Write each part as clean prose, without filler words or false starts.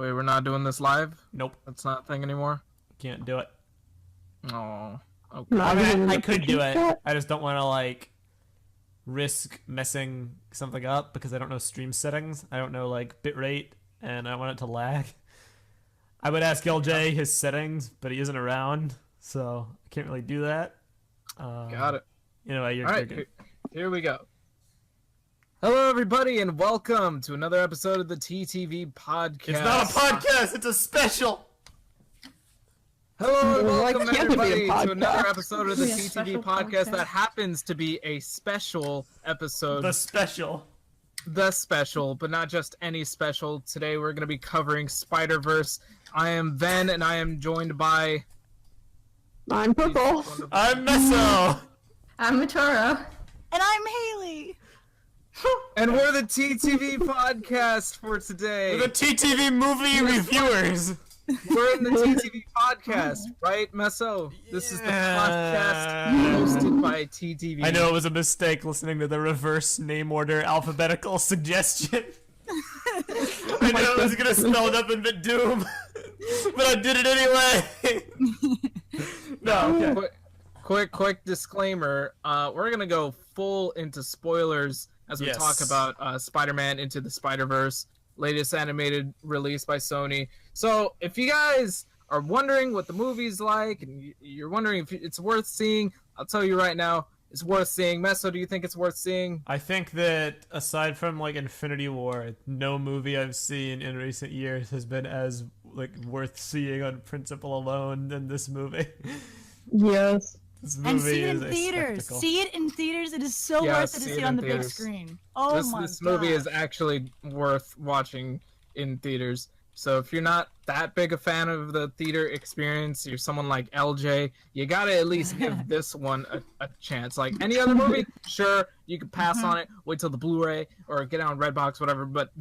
Wait, we're not doing this live? Nope. That's not a thing anymore? Can't do it. Oh. Okay. I could do it. I just don't want to, like, risk messing something up because I don't know stream settings. I don't know, like, bitrate, and I want it to lag. I would ask LJ his settings, but he isn't around, so I can't really do that. Got it. Anyway, you're good. Here we go. Hello, everybody, and welcome to another episode of the TTV podcast. It's not a podcast, it's a special! Hello, and welcome, everybody, to another episode of the TTV podcast that happens to be a special episode. The special, but not just any special. Today, we're going to be covering Spider-Verse. I am Ven, and I am joined by... I'm Prpl. I'm Meso. I'm Matoro. And I'm Hayley. And we're the TTV podcast for today. We're the TTV movie reviewers. We're in the TTV podcast, right, Meso? This is the podcast hosted by TTV. I know it was a mistake listening to the reverse name order alphabetical suggestion. I know I was gonna spell it up in Doom, but I did it anyway. No, okay. Quick disclaimer. We're gonna go full into spoilers as we talk about Spider-Man Into the Spider-Verse, latest animated release by Sony. So if you guys are wondering what the movie's like, and you're wondering if it's worth seeing, I'll tell you right now, it's worth seeing. Meso, do you think it's worth seeing? I think that aside from like Infinity War, no movie I've seen in recent years has been as like worth seeing on principle alone than this movie. Yes. This And movie see it is in a theaters. spectacle. See it in theaters. It is so worth it to see it on the big screen. Oh my god. This movie is actually worth watching in theaters. So if you're not that big a fan of the theater experience, you're someone like LJ, you gotta at least give this one a chance. Like any other movie, sure, you can pass on it, wait till the Blu-ray or get it on Redbox, whatever. But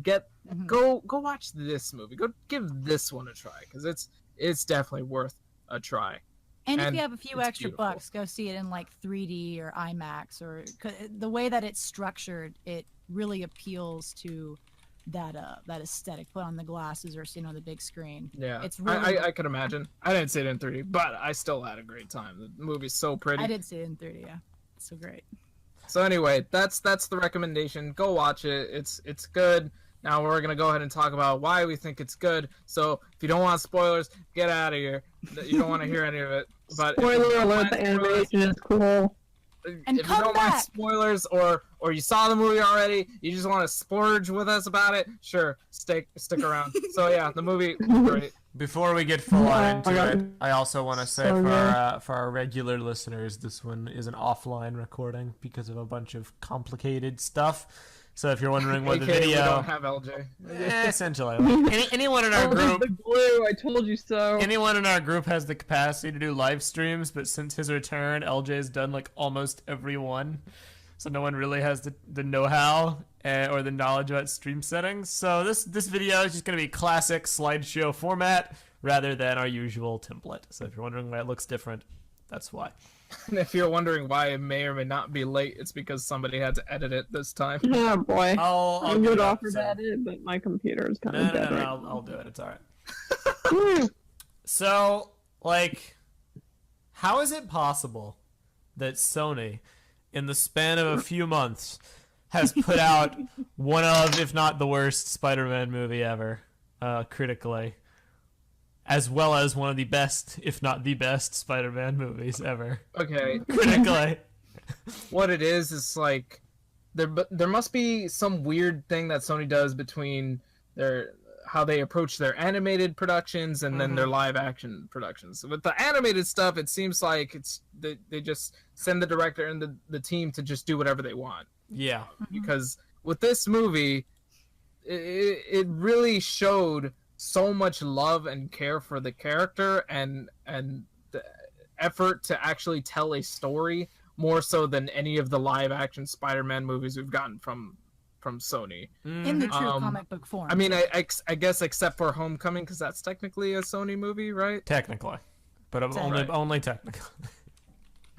go watch this movie. Go give this one a try because it's definitely worth a try. And if you have a few extra beautiful. bucks, go see it in like 3D or IMAX, or the way that it's structured, it really appeals to that aesthetic. Put on the glasses or seeing on the big screen. Yeah, it's really. I could imagine. I didn't see it in 3D, but I still had a great time. The movie's so pretty. I did see it in 3D. Yeah, it's so great. So anyway, that's the recommendation. Go watch it. It's good. Now we're gonna go ahead and talk about why we think it's good. So if you don't want spoilers, get out of here. You don't want to hear any of it. But Spoiler alert, the animation is cool. And if come you don't back. want spoilers, or you saw the movie already, you just want to splurge with us about it, sure, stick around. So yeah, the movie was great. Before we get full on into it, I also want to say So for our regular listeners, this one is an offline recording because of a bunch of complicated stuff. So if you're wondering what the AKA video, we don't have LJ. essentially, anyone in our group, The glue, I told you so. anyone in our group has the capacity to do live streams, but since his return, LJ's done like almost every one, so no one really has the know-how or the knowledge about stream settings. So this video is just going to be classic slideshow format rather than our usual template. So if you're wondering why it looks different, that's why. And if you're wondering why it may or may not be late, it's because somebody had to edit it this time. Oh boy. I'll I get would it up, offer so- to edit, but my computer is kind No, of dead right I'll do it. It's all right. now. So, like, how is it possible that Sony, in the span of a few months, has put out one of, if not the worst, Spider-Man movie ever, critically, as well as one of the best, if not the best, Spider-Man movies ever, Okay, critically? what it is like there must be some weird thing that Sony does between how they approach their animated productions and then their live action productions. With the animated stuff, it seems like they just send the director and the team to just do whatever they want. Yeah. Because with this movie, it really showed so much love and care for the character and the effort to actually tell a story more so than any of the live action Spider-Man movies we've gotten from Sony. In the true comic book form. I mean, I guess except for Homecoming, because that's technically a Sony movie, right? Technically. But only technically.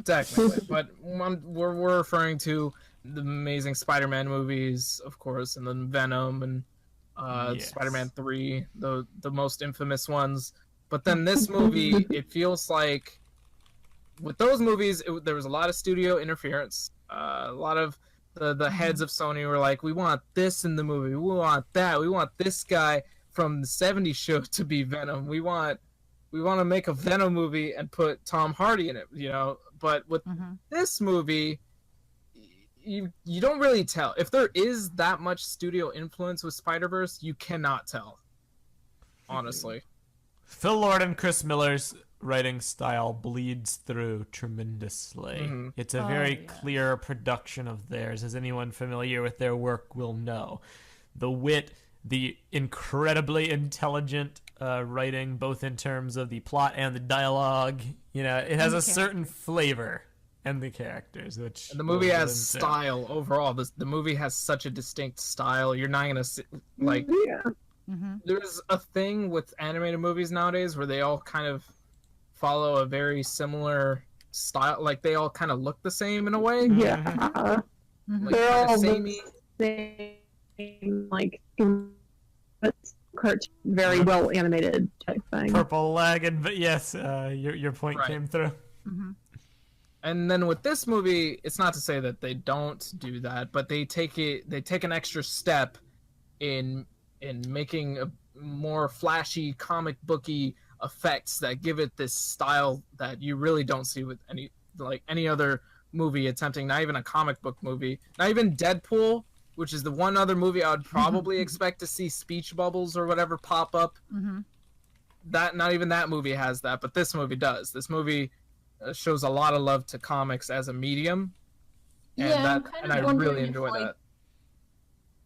Technically. But we're referring to the Amazing Spider-Man movies, of course, and then Venom and Yes. Spider-Man 3, the most infamous ones. But then this movie, it feels like with those movies, there was a lot of studio interference. A lot of the heads of Sony were like, we want this in the movie, we want that, we want this guy from the '70s show to be Venom. We want to make a Venom movie and put Tom Hardy in it, you know. But with this movie, you don't really tell if there is that much studio influence with Spider-Verse. You cannot tell, honestly. Phil Lord and Chris Miller's writing style bleeds through tremendously. It's a very clear production of theirs, as anyone familiar with their work will know. The wit, the incredibly intelligent writing, both in terms of the plot and the dialogue. You know, it has a certain flavor, and the characters, which... And the movie has style overall. The movie has such a distinct style. You're not going to, like... Yeah. There's a thing with animated movies nowadays where they all kind of follow a very similar style. Like, they all kind of look the same in a way. Yeah. Like, They're all samey. the same, like, cartoon, very well animated type thing. Purple leg, but yes, your point came through. And then with this movie, it's not to say that they don't do that, but they take an extra step in making a more flashy, comic booky effects that give it this style that you really don't see with any other movie attempting, not even a comic book movie, not even Deadpool, which is the one other movie I would probably expect to see speech bubbles or whatever pop up. That not even that movie has that, but this movie does. This movie shows a lot of love to comics as a medium, and I really enjoy that.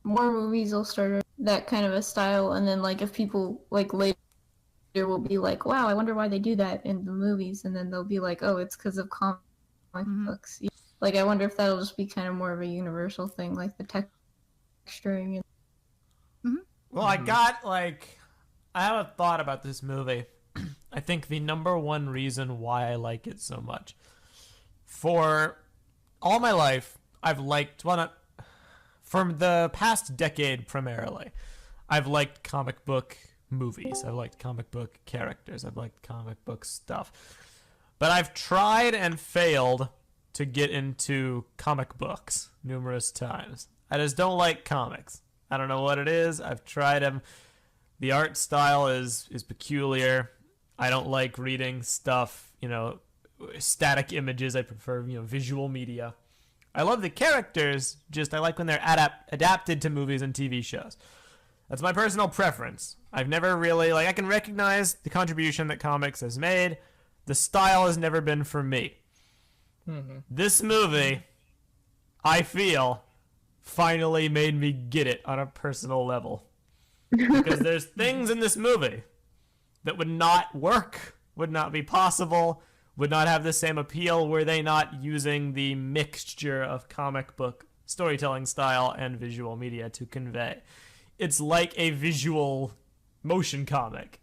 More movies will start that kind of a style, and then like if people like later will be like, wow, I wonder why they do that in the movies, and then they'll be like, oh, it's because of comic books. Like, I wonder if that'll just be kind of more of a universal thing, like the texturing. Well, I have a thought about this movie. I think the number one reason why I like it so much, for all my life, I've liked, well, not from the past decade primarily, I've liked comic book movies. I've liked comic book characters. I've liked comic book stuff. But I've tried and failed to get into comic books numerous times. I just don't like comics. I don't know what it is. I've tried them. The art style is peculiar. I don't like reading stuff, static images. I prefer, visual media. I love the characters, just I like when they're adapted to movies and TV shows. That's my personal preference. I've never really, I can recognize the contribution that comics has made. The style has never been for me. This movie, I feel, finally made me get it on a personal level. Because there's things in this movie that would not work, would not be possible, would not have the same appeal were they not using the mixture of comic book storytelling style and visual media to convey. It's like a visual motion comic.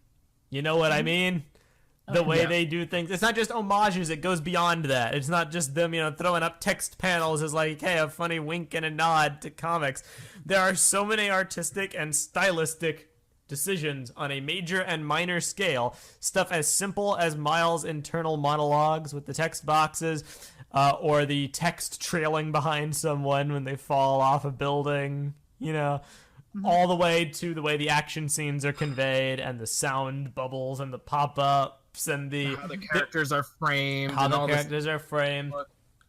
You know what I mean? The way they do things. It's not just homages, it goes beyond that. It's not just them, throwing up text panels as like, hey, a funny wink and a nod to comics. There are so many artistic and stylistic decisions on a major and minor scale. Stuff as simple as Miles' internal monologues with the text boxes, or the text trailing behind someone when they fall off a building, all the way to the way the action scenes are conveyed and the sound bubbles and the pop-ups and how the characters are framed.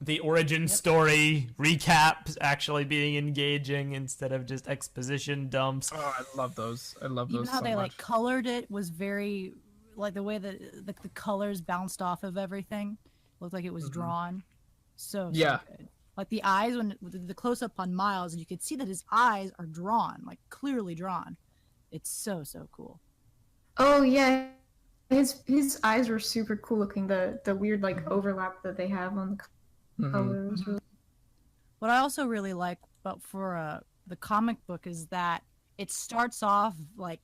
The origin story recaps actually being engaging instead of just exposition dumps. Oh, I love those. Even how they colored it was very, the way that the colors bounced off of everything looked like it was drawn. So good. Like the eyes, when the close up on Miles, and you could see that his eyes are drawn, clearly drawn. It's so cool. Oh yeah, his eyes were super cool looking. The weird overlap that they have on the colors. What I also really like about for the comic book is that it starts off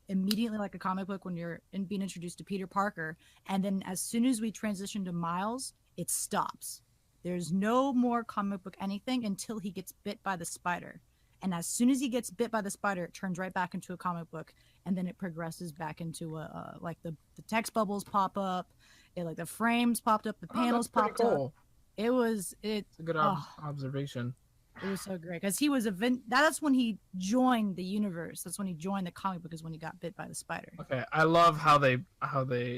immediately like a comic book when you're being introduced to Peter Parker, and then as soon as we transition to Miles, it stops. There's no more comic book anything until he gets bit by the spider. And as soon as he gets bit by the spider, it turns right back into a comic book, and then it progresses back into like the text bubbles pop up, like the frames popped up, the panels popped up. It's a good observation. It was so great because he was that's when he joined the universe. That's when he joined the comic book, is when he got bit by the spider. Okay, I love how they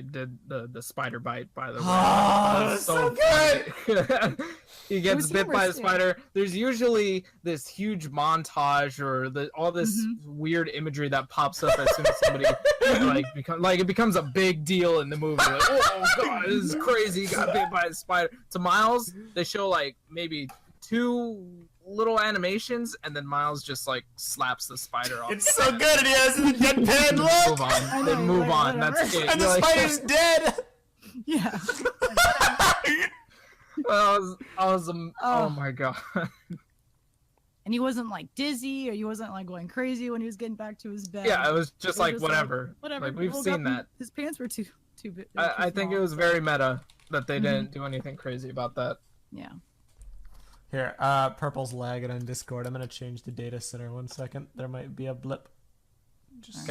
did the spider bite. By the way, that's so good. He gets bit by the spider. There's usually this huge montage or all this weird imagery that pops up as soon as somebody it becomes a big deal in the movie. Like, oh god, this is crazy. He got bit by a spider. To Miles, they show like maybe 2 little animations, and then Miles just like slaps the spider off. It's so good, and he has the deadpan look. Move on. Then move on. That's it. And the spider's dead. Yeah. Oh my god. And he wasn't like dizzy, or he wasn't like going crazy when he was getting back to his bed. Yeah, it was just like whatever. Whatever. Like we've seen that. His pants were too big. I think it was very meta that they didn't do anything crazy about that. Yeah. Here, Prpl's lagging on Discord. I'm gonna change the data center 1 second. There might be a blip. Just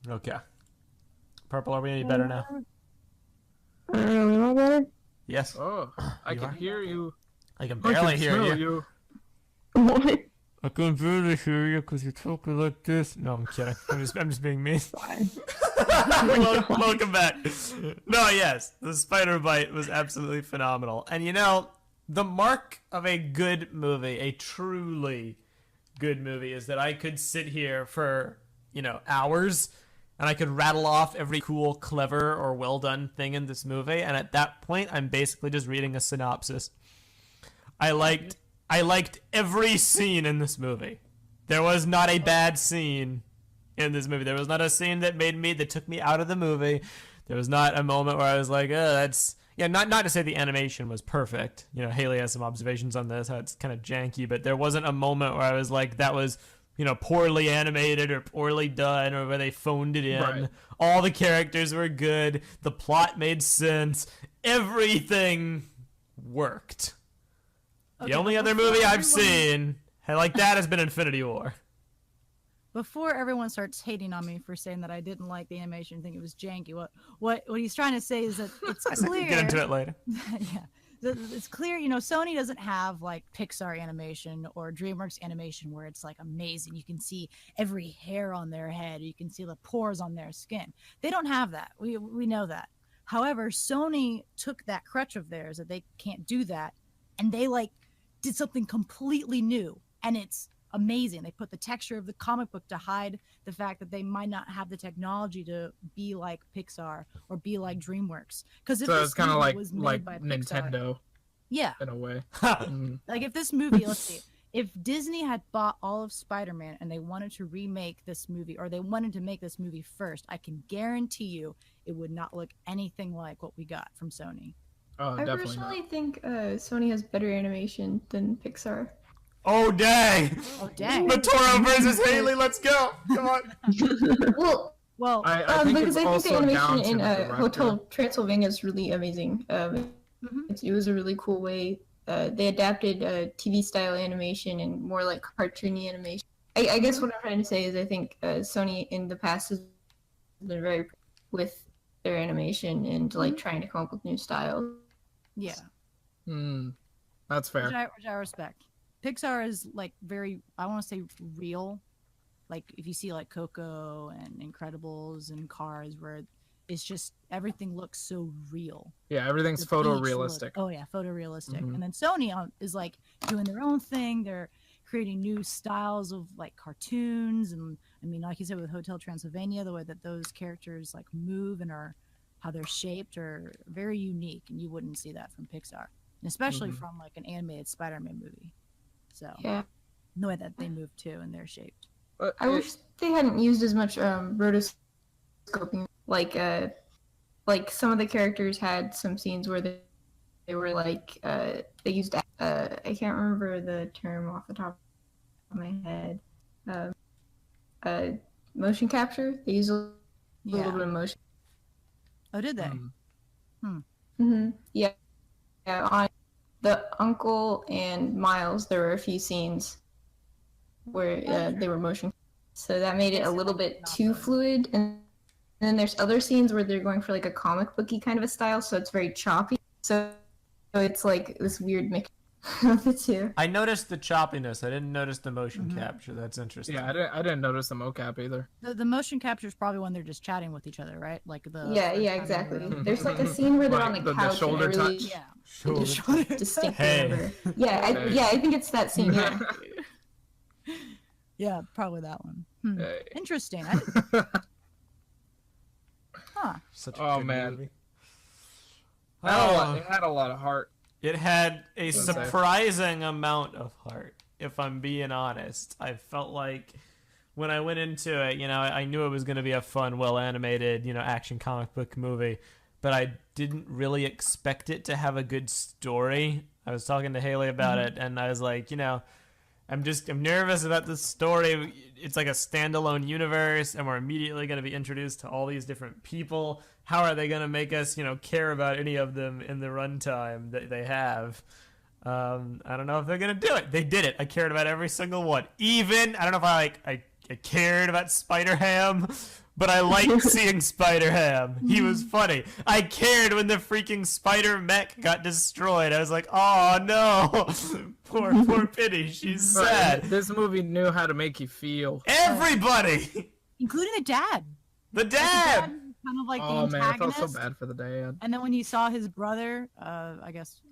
okay. Prpl, are we any better now? Better? Yes. Oh, I can hear you. I can barely hear you. What? I can barely hear you because you're talking like this. No, I'm kidding. I'm just being mean. Welcome back. No, yes, the spider bite was absolutely phenomenal. And you know, the mark of a good movie, a truly good movie, is that I could sit here for, hours, and I could rattle off every cool, clever, or well done thing in this movie. And at that point, I'm basically just reading a synopsis. I liked every scene in this movie. There was not a bad scene in this movie. There was not a scene that took me out of the movie. There was not a moment where I was like, not to say the animation was perfect. Hayley has some observations on this, how it's kind of janky, but there wasn't a moment where I was like, that was, poorly animated or poorly done, or where they phoned it in. Right. All the characters were good. The plot made sense. Everything worked. Okay, the only other movie I've seen like that has been Infinity War. Before everyone starts hating on me for saying that I didn't like the animation, think it was janky, what he's trying to say is that it's clear. Get into it later. Yeah, it's clear. Sony doesn't have like Pixar animation or DreamWorks animation where it's like amazing. You can see every hair on their head. You can see the pores on their skin. They don't have that. We know that. However, Sony took that crutch of theirs that they can't do that, and they did something completely new, and it's amazing. They put the texture of the comic book to hide the fact that they might not have the technology to be like Pixar or be like DreamWorks. Because so it's kind of like Nintendo, Pixar, yeah, in a way. Like if this movie, let's see, if Disney had bought all of Spider-Man and they wanted to remake this movie, or they wanted to make this movie first, I can guarantee you it would not look anything like what we got from Sony. Oh, I personally think Sony has better animation than Pixar. Oh dang! Matoro versus Hayley, let's go! Come on. Well, I think because it's I think the animation in the Hotel Transylvania is really amazing. It was a really cool way. They adapted TV style animation and more like cartoony animation. I guess what I'm trying to say is I think Sony in the past has been very with their animation and trying to come up with new styles. Yeah. That's fair. Which I respect. Pixar is very, I want to say, real. Like if you see Coco and Incredibles and Cars, where it's just everything looks so real. Yeah, everything's photorealistic. Oh yeah, photorealistic. And then Sony is doing their own thing. They're creating new styles of cartoons, and I mean, like you said with Hotel Transylvania, the way that those characters move and how they're shaped are very unique, and you wouldn't see that from Pixar, and especially from an animated Spider-Man movie. So yeah, the way that they move too, and they're shaped. I wish they hadn't used as much rotoscoping. Like some of the characters had some scenes where they were they used I can't remember the term off the top of my head. Motion capture. They use a little bit of motion. Oh, did they? Yeah. the uncle and Miles, there were a few scenes where they were motion, so that made it a little bit too fluid. And then there's other scenes where they're going for like a comic booky kind of a style, so it's very choppy. So it's like this weird mix of the two. I noticed the choppiness. I didn't notice the motion capture. That's interesting. Yeah, I didn't notice the mocap either. The motion capture is probably when they're just chatting with each other, right? Like the Yeah, exactly. There's like a scene where they're on the couch. The shoulder and I really touch. Yeah. Shoulder. distinctly Hey. remember. Yeah, I think it's that scene. Yeah. Yeah, probably that one. Hey. Interesting. Huh. Such a Oh, good man. movie. It had a lot of heart. It had a Let's say. surprising amount of heart, if I'm being honest. I felt like when I went into it, I knew it was going to be a fun, well-animated, action comic book movie, but I didn't really expect it to have a good story. I was talking to Hayley about it, and I was like, I'm nervous about this story. It's like a standalone universe, and we're immediately going to be introduced to all these different people. How are they going to make us, care about any of them in the runtime that they have? I don't know if they're going to do it. They did it. I cared about every single one. Even, I don't know if I cared about Spider-Ham, but I liked seeing Spider-Ham. He was funny. I cared when the freaking Spider-Mech got destroyed. I was like, oh no, poor Pitty. She's sad. This movie knew how to make you feel. Including the dad. The dad! Kind of like Oh the man, I antagonist. felt so bad for the dad. And then when he saw his brother, I guess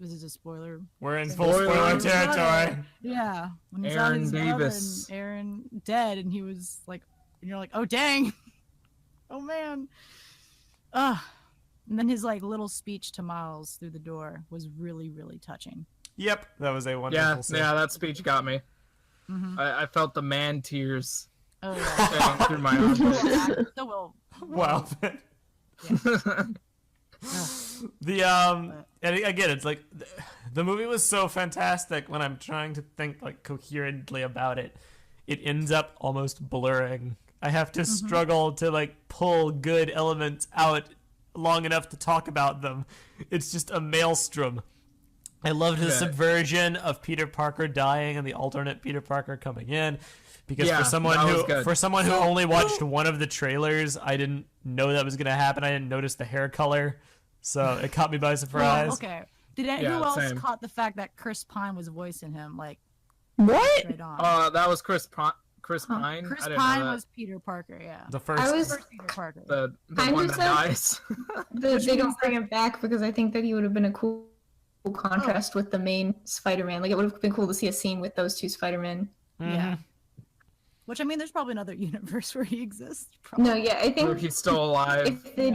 this is a spoiler. We're in full spoiler territory. Yeah, when he Aaron saw his brother Davis. and Aaron dead, and he was like, and you're like, oh dang, oh man, and then his like little speech to Miles through the door was really, really touching. Yep, that was a wonderful scene. Yeah, that speech got me. I felt the man tears Oh yeah. shedding through my armpits. So well. Wow. And again, it's like the movie was so fantastic. When I'm trying to think like coherently about it, it ends up almost blurring. I have to struggle to like pull good elements out long enough to talk about them. It's just a maelstrom. I loved the subversion of Peter Parker dying and the alternate Peter Parker coming in. Because for someone who only watched one of the trailers, I didn't know that was going to happen. I didn't notice the hair color, so it caught me by surprise. Well, okay. Who else caught the fact that Chris Pine was voicing him? Like What? straight on? That was Chris Pine. Chris I didn't Pine know that. was Peter Parker. Yeah. The first. First Peter Parker. the I'm one just that sad dies. They don't bring him back because I think that he would have been a cool contrast with the main Spider-Man. Like it would have been cool to see a scene with those two Spider-Men. Yeah. Which I mean, there's probably another universe where he exists. Probably. No, yeah, I think He's still alive. if they,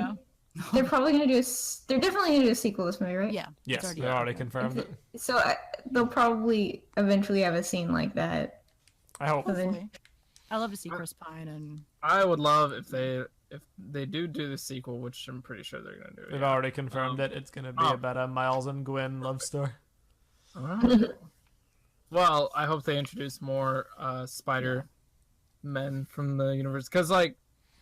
they're probably gonna do. They're definitely gonna do a sequel to this movie, right? Yeah. Yes, it's they already confirmed it. So they'll probably eventually have a scene like that. I hope. Hopefully. I love to see Chris Pine and. I would love if they do the sequel, which I'm pretty sure they're gonna do. They've already confirmed that it's going to be about a Miles and Gwen love story. Well, I hope they introduce more Spider-Men from the universe. Because, like,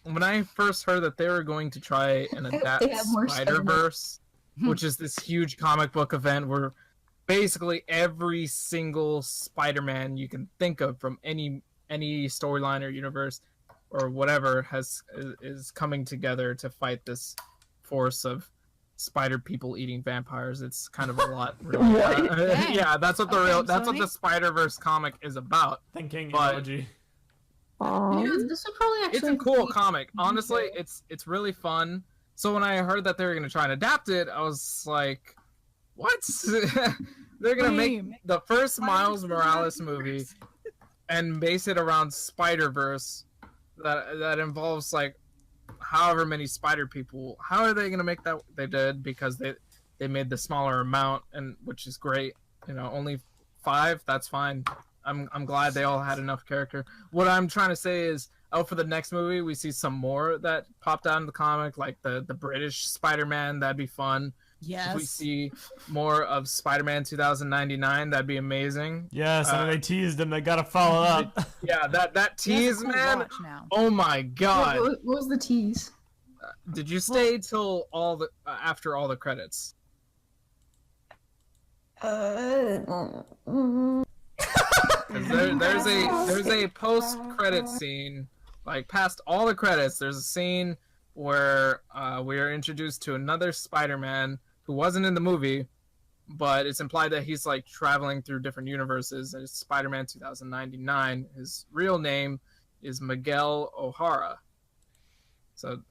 when I first heard that they were going to try and adapt they have more Spider-Verse, which is this huge comic book event where basically every single Spider-Man you can think of from any storyline or universe or whatever is coming together to fight this force of spider people eating vampires. It's kind of a lot, really. Yeah, that's what the Spider-Verse comic is about. Thinking But- emoji. This would probably actually. It's a cool comic. Honestly, it's really fun. So when I heard that they were gonna try and adapt it, I was like, "What? They're gonna make the first Miles Morales movie and base it around Spider-Verse that involves like however many spider people. How are they gonna make that? They did because they made the smaller amount, and which is great. Only 5. That's fine. I'm glad they all had enough character. What I'm trying to say is, for the next movie, we see some more that popped out in the comic, like the British Spider-Man. That'd be fun. Yes. If we see more of Spider-Man 2099, that'd be amazing. Yes, and they teased him. They gotta follow up. Yeah, that tease, That's a cool man. watch now. Oh my god! What was the tease? Did you stay till after all the credits? Mm. 'Cause there's a post-credit scene, like past all the credits. There's a scene where we are introduced to another Spider-Man who wasn't in the movie, but it's implied that he's like traveling through different universes. And it's Spider-Man 2099. His real name is Miguel O'Hara. So,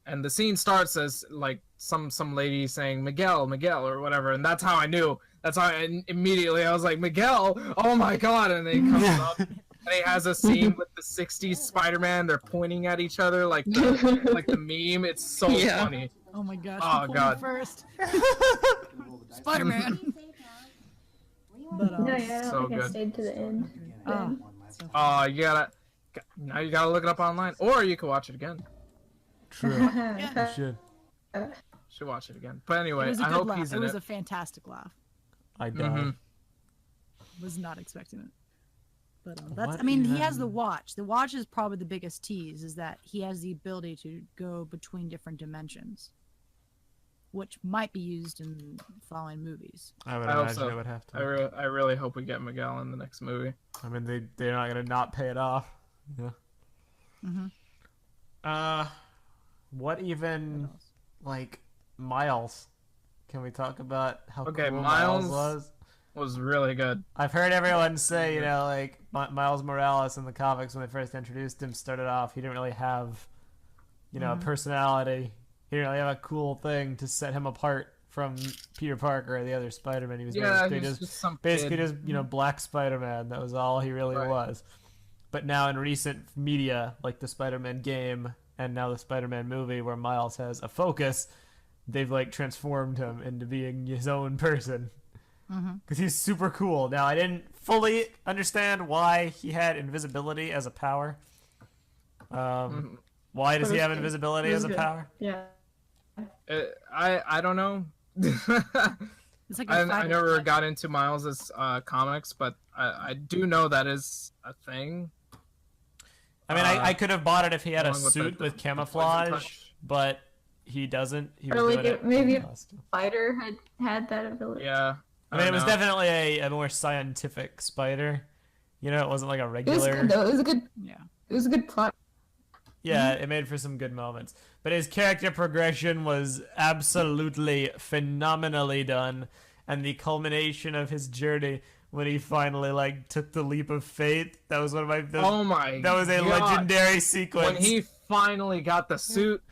and the scene starts as like some lady saying Miguel or whatever, and that's how I knew. That's how immediately I was like, Miguel, oh my god! And then he comes up, and he has a scene with the '60s Spider-Man. They're pointing at each other like the meme. It's so funny. Oh my gosh! Oh, you pulled God. me first. Spider-Man. But, No, yeah, I don't So think I good. stayed to the end. oh, You gotta look it up online, or you can watch it again. True. You should. Should watch it again. But it anyway, was a I good hope laugh. he's It in was it. a fantastic laugh. I died. Mhm. Was not expecting it. But What that's. I mean, he has even- the watch. The watch is probably the biggest tease. Is that he has the ability to go between different dimensions, which might be used in following movies. I would I hope imagine so. it would have to. I really hope we get Miguel in the next movie. I mean, they're not gonna not pay it off. Yeah. Mhm. What even What else? like Miles? Can we talk about how Okay, cool Miles- Miles was? Was really good. I've heard everyone say, you know, like Miles Morales in the comics when they first introduced him started off, he didn't really have, you know, a personality. He didn't really have a cool thing to set him apart from Peter Parker or the other Spider-Man. He was basically he's just some basically kid. just, you know, Black Spider-Man. That was all he really Right. was. But now in recent media, like the Spider-Man game and now the Spider-Man movie where Miles has a focus, they've like transformed him into being his own person. Because he's super cool. Now, I didn't fully understand why he had invisibility as a power. Why does he have invisibility as a power? Yeah. I don't know. It's like I never got into Miles's comics, but I do know that is a thing. I mean, I could have bought it if he had a along with suit the with poison camouflage, touch. but he doesn't. He Or was like doing it maybe in a costume. spider had that ability. Yeah. I mean, it was don't know. definitely a more scientific spider. You know, it wasn't like a It was regular. good though. It was a good. Yeah. It was a good plot. Yeah, it made for some good moments. But his character progression was absolutely phenomenally done. And the culmination of his journey when he finally like took the leap of faith, that was one of my Oh my that was a God. legendary sequence. When he finally got the suit,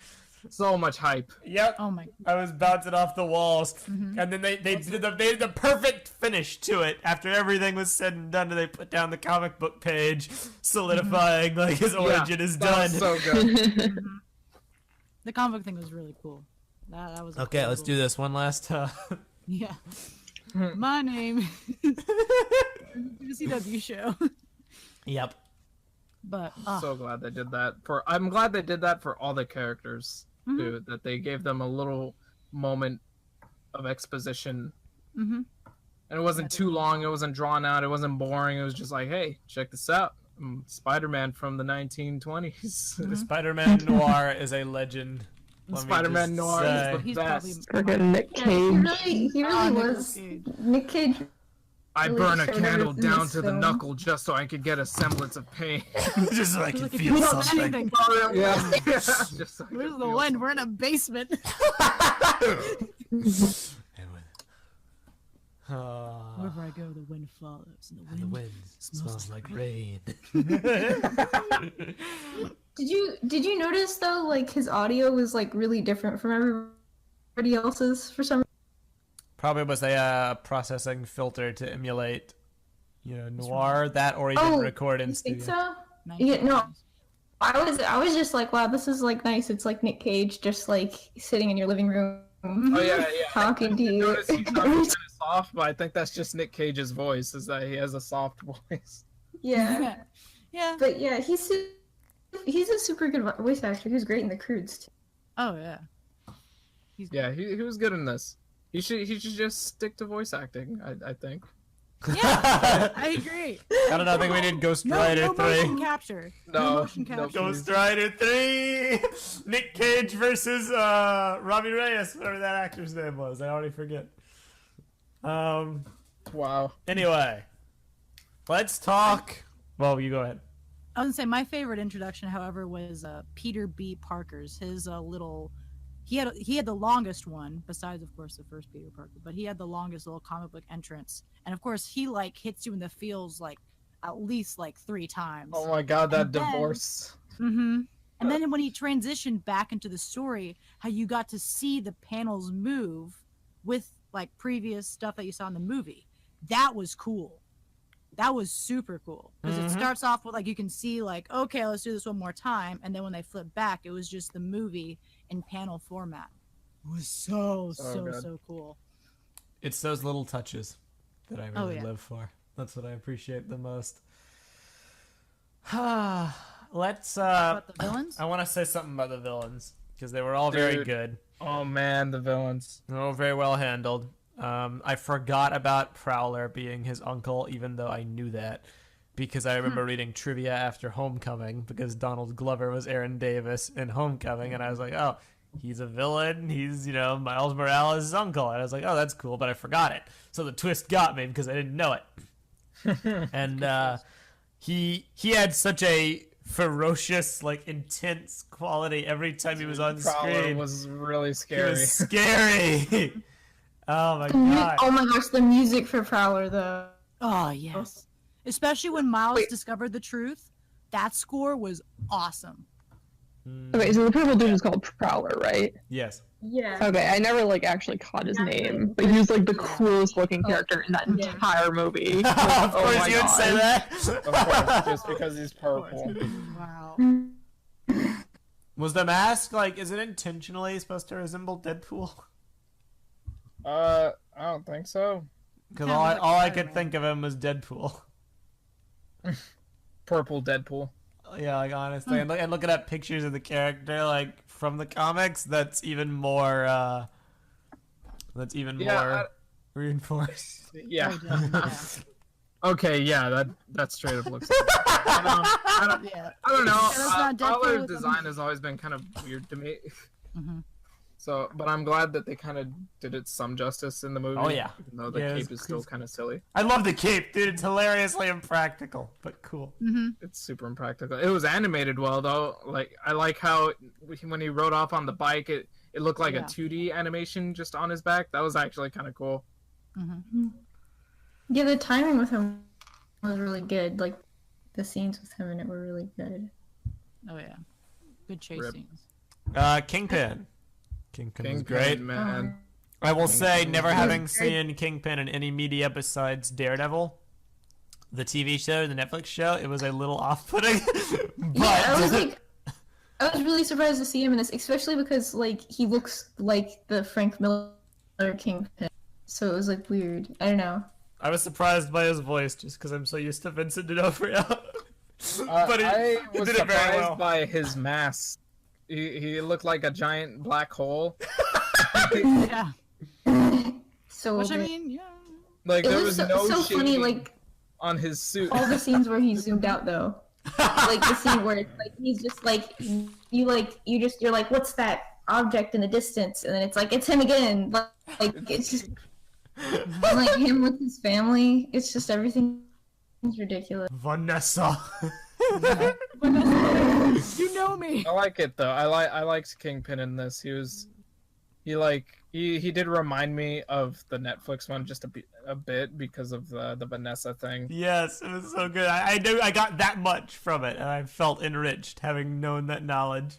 so much hype. Yep. Oh my. I was bouncing off the walls. And then they did the perfect finish to it. After everything was said and done, they put down the comic book page, solidifying like his origin is that done. was so good. The comic thing was really cool. That was. a Okay, cool let's do this one last time. Yeah. My name. The CW show. Yep. But So glad they did that. I'm glad they did that for all the characters too. That they gave them a little moment of exposition. And it wasn't too long. It wasn't drawn out. It wasn't boring. It was just like, hey, check this out. I'm Spider-Man from the 1920s. Spider-Man Noir is a legend. Let me Spider-Man just Noir say. is the he's best. probably. Freaking Nick Cage. He really was. Nick Cage. I really burn a showed candle it in down this to the film. knuckle just so I could get a semblance of pain. Just so I can Like, if feel you don't something. anything, yeah. Just so I where's could the feel wind? We're in a basement. Wherever I go, the wind follows, and the wind, smells like rain. Did you notice though, like his audio was like really different from everybody else's for some? Probably was a processing filter to emulate, you know, Noir. That or he didn't record in You think studio. so? Yeah, no. I was just like, wow, this is like nice. It's like Nick Cage, just like sitting in your living room, Oh yeah. talking to you. Notice he's not kind of soft, but I think that's just Nick Cage's voice. Is that he has a soft voice? Yeah, Yeah. but yeah, he's a super good voice actor. He was great in The Croods too. Oh yeah. Yeah, he was good in this. He should just stick to voice acting. I think. Yeah. I agree. I don't know. I think we did Ghost No, Rider no 3. motion capture. No, motion no, capture. Ghost Rider 3! Nick Cage versus Robbie Reyes, whatever that actor's name was. I already forget. Wow. Anyway, let's talk. Well, you go ahead. I was gonna say my favorite introduction, however, was Peter B. Parker's. His little, he had the longest one, besides of course the first Peter Parker, but he had the longest little comic book entrance, and of course he like hits you in the feels like at least like 3 times. Oh my god, that And then- divorce. Mm-hmm. And then when he transitioned back into the story, how you got to see the panels move with like previous stuff that you saw in the movie, that was cool. That was super cool because it starts off with like you can see like, okay, let's do this one more time, and then when they flip back, it was just the movie in panel format. It was so cool. It's those little touches that I really yeah. live for. That's what I appreciate the most. Let's About the villains? I want to say something about the villains because they were all very Dude. good. Oh man, the villains. They were all very well handled. I forgot about Prowler being his uncle, even though I knew that, because I remember reading trivia after Homecoming, because Donald Glover was Aaron Davis in Homecoming, and I was like, oh, he's a villain, he's, Miles Morales' uncle, and I was like, oh, that's cool, but I forgot it. So the twist got me, because I didn't know it. And he had such a ferocious, like, intense quality every time he was on Prowler screen. was really He scary. was scary. Oh my god. Oh my gosh, the music for Prowler though. Oh yes, especially when Miles discovered the truth. That score was awesome. Okay, so the purple dude is called Prowler, right? Yes. Yeah. Okay, I never like actually caught his name, but he was like the coolest looking character in that Yeah. entire movie. Like, Of oh course my you would say God. that. Of course, just because he's purple. Wow. Was the mask like? Is it intentionally supposed to resemble Deadpool? I don't think so. Because Kinda all like I could Spider-Man. think of him was Deadpool. Purple Deadpool. Yeah, like honestly, and looking at pictures of the character like from the comics, that's even more. Yeah, reinforced. Yeah. Oh, definitely, yeah. Okay, yeah, that straight up looks like I don't Yeah. know. that's not Deadpool Prowler's with design them. has always been kind of weird to me. Mhm. So, but I'm glad that they kind of did it some justice in the movie. Oh, yeah. Even though the Yeah, cape it's is still kind of silly. I love the cape, dude. It's hilariously impractical, but cool. It's super impractical. It was animated well though. Like I like how when he rode off on the bike, it looked like Yeah. a 2D animation just on his back. That was actually kind of cool. Yeah, the timing with him was really good. Like the scenes with him in it were really good. Oh yeah. Good chase Rip. scenes. Kingpin. Kingpin was Kingpin, great. man. I will say, never having great. seen Kingpin in any media besides Daredevil, the TV show, the Netflix show, it was a little off-putting. But I was really surprised to see him in this, especially because like he looks like the Frank Miller Kingpin. So it was like weird. I don't know. I was surprised by his voice just because I'm so used to Vincent D'Onofrio. But I he was did it very surprised well. by his mask. He looked like a giant black hole. Yeah. So Which I good. mean, yeah. Like It there was was so, no so funny, shading like on his suit. all the scenes where he zoomed out though. Like the scene where it's like he's just like you're like what's that object in the distance, and then it's like it's him again. Like it's just and, like him with his family. It's just everything's ridiculous. Vanessa. You know me. I like it though. I liked Kingpin in this. He did remind me of the Netflix one just a bit because of the Vanessa thing. Yes, it was so good. I knew I got that much from it, and I felt enriched having known that knowledge.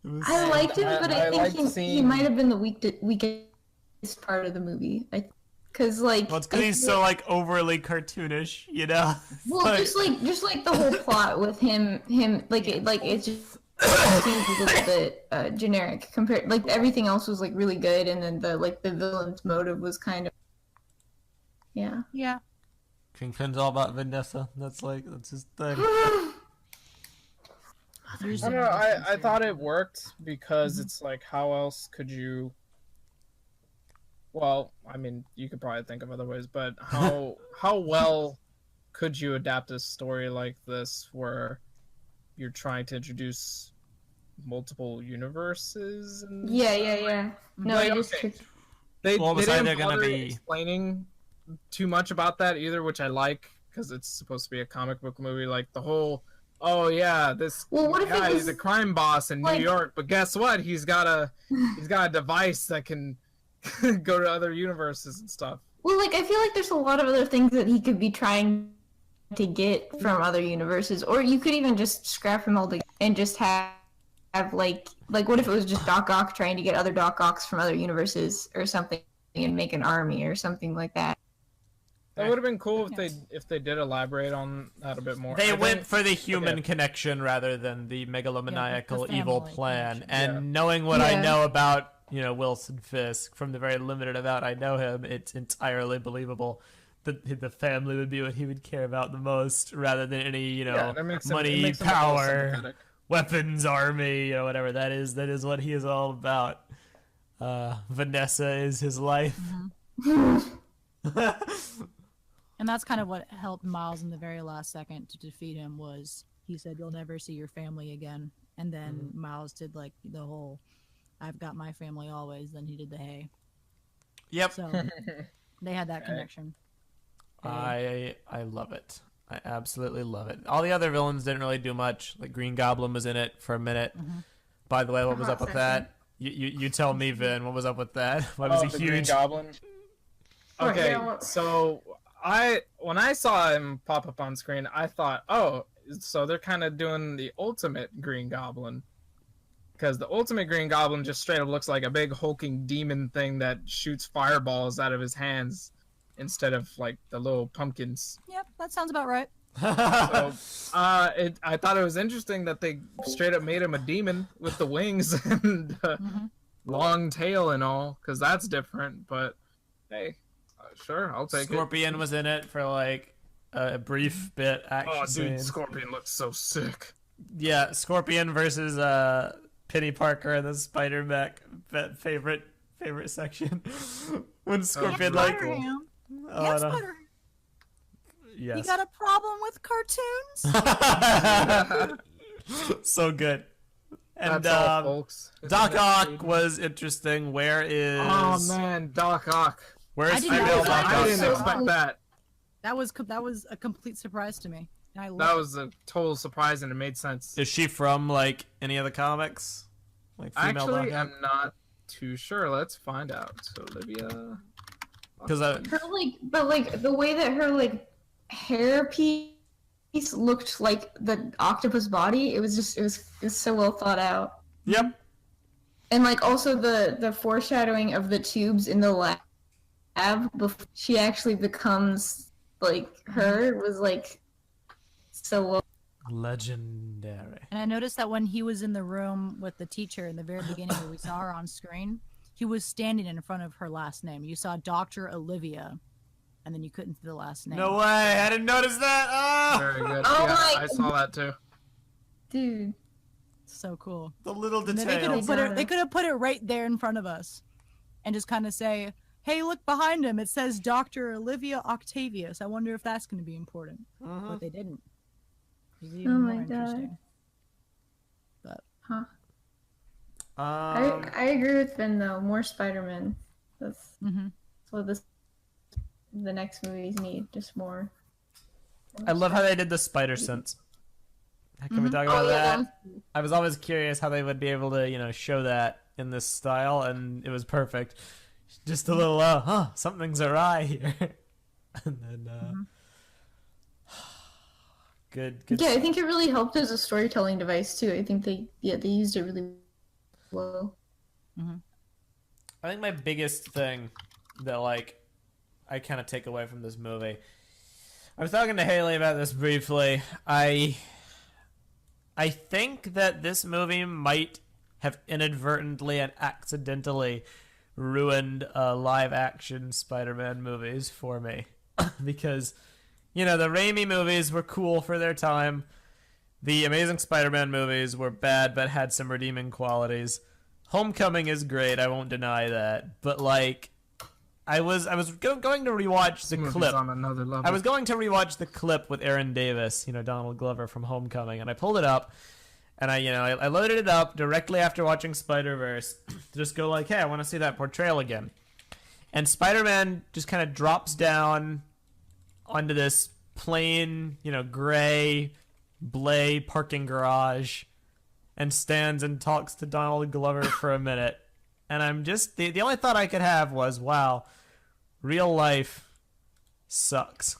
It was I liked him, but I I liked think he seeing- might have been the weakest part of the movie. Because like, Well, it's because he's so like overly cartoonish, you know. well, Like- just like the whole plot with him like it just seems a little bit generic compared. Like everything else was like really good, and then the villain's motive was kind of yeah. Yeah. Kingpin's all about Vanessa. That's his thing. I don't know. I thought it worked because it's like, how else could you? Well, I mean, you could probably think of other ways, but how well could you adapt a story like this where you're trying to introduce multiple universes? And Yeah. No, Like, I just okay. tricked. They Well, they besides didn't they're gonna bother be- explaining too much about that either, which I like because it's supposed to be a comic book movie. Like the whole, oh yeah, this Well, what if guy it is was a crime boss in like- New York, but guess what? He's got a device that can go to other universes and stuff. Well, like I feel like there's a lot of other things that he could be trying to get from other universes, or you could even just scrap him all together and just have like what if it was just Doc Ock trying to get other Doc Ocks from other universes or something and make an army or something like that. That would have been cool if they did elaborate on that a bit more. They went for the human connection rather than the megalomaniacal the evil family plan. connection. And knowing what I know about, Wilson Fisk from the very limited amount I know him, it's entirely believable that the family would be what he would care about the most, rather than any, that makes him- it money, makes him a little power, sympathetic. weapons, army, whatever that is. That is what he is all about. Vanessa is his life. And that's kind of what helped Miles in the very last second to defeat him. Was he said, "You'll never see your family again," and then Miles did like the whole, "I've got my family always." Then he did the "Hey." Yep. So they had that connection. I love it. I absolutely love it. All the other villains didn't really do much. Like Green Goblin was in it for a minute. By the way, what was up with that? You tell me, Vin. What was up with that? Why was he the Green huge? Goblin. Okay, Yeah. so when I saw him pop up on screen, I thought, oh, so they're kind of doing the ultimate Green Goblin, because the ultimate Green Goblin just straight up looks like a big hulking demon thing that shoots fireballs out of his hands instead of like the little pumpkins. Yep, that sounds about right. So, I thought it was interesting that they straight up made him a demon with the wings and long tail and all, because that's different. But hey, sure, I'll take Scorpion was in it for like a brief bit. it. Oh, Action dude, scene. Scorpion looks so sick. Yeah, Scorpion versus Penny Parker and the Spider Mech favorite section when Scorpion like. Spider-Ham. Oh, Yes, no. Spider-Ham. Yes. You got a problem with cartoons? So good. And That's all, folks. Doc Ock was interesting. Where is? Oh man, Doc Ock. Where I is didn't female know Doc that. I Ock? didn't expect that. That was a complete surprise to me. And I That love was a total surprise, and it made sense. Is she from like any of the comics? Like female Actually, Doc Ock? I'm not too sure. Let's find out. So Olivia. Because Her but the way that her hair piece looked like the octopus body, it was so well thought out. Yep. And also the foreshadowing of the tubes in the lab before she actually becomes her was so well. Legendary. And I noticed that when he was in the room with the teacher in the very beginning where we saw her on screen, he was standing in front of her last name. You saw Dr. Olivia, and then you couldn't see the last name. No way! I didn't notice that. Oh, Very good. Oh yeah, my- I saw that too. Dude. So cool. the little And then they could details. have put it right there in front of us, and just kind of say, "Hey, look behind him. It says Dr. Olivia Octavius. I wonder if that's going to be important." But they didn't. It was even Oh more my God. interesting. But Huh. Um, I agree with Finn though. More Spider-Man. That's what the next movies need. Just more. I love how they did the spider sense. Can we talk about that? I was always curious how they would be able to, show that in this style, and it was perfect. Just a little, something's awry here. And then, good. Yeah, I think it really helped as a storytelling device too. I think they used it really well. I think my biggest thing that I kind of take away from this movie. I was talking to Hayley about this briefly. I think that this movie might have inadvertently and accidentally ruined live action Spider-Man movies for me. Because, the Raimi movies were cool for their time. The Amazing Spider-Man movies were bad but had some redeeming qualities. Homecoming is great, I won't deny that. But I was going to rewatch the clip. On another level. I was going to rewatch the clip with Aaron Davis, Donald Glover from Homecoming, and I pulled it up, and I loaded it up directly after watching Spider-Verse to just go hey, I want to see that portrayal again. And Spider-Man just kind of drops down onto this plain, gray Blay parking garage and stands and talks to Donald Glover for a minute. And I'm just, the only thought I could have was, wow, real life sucks.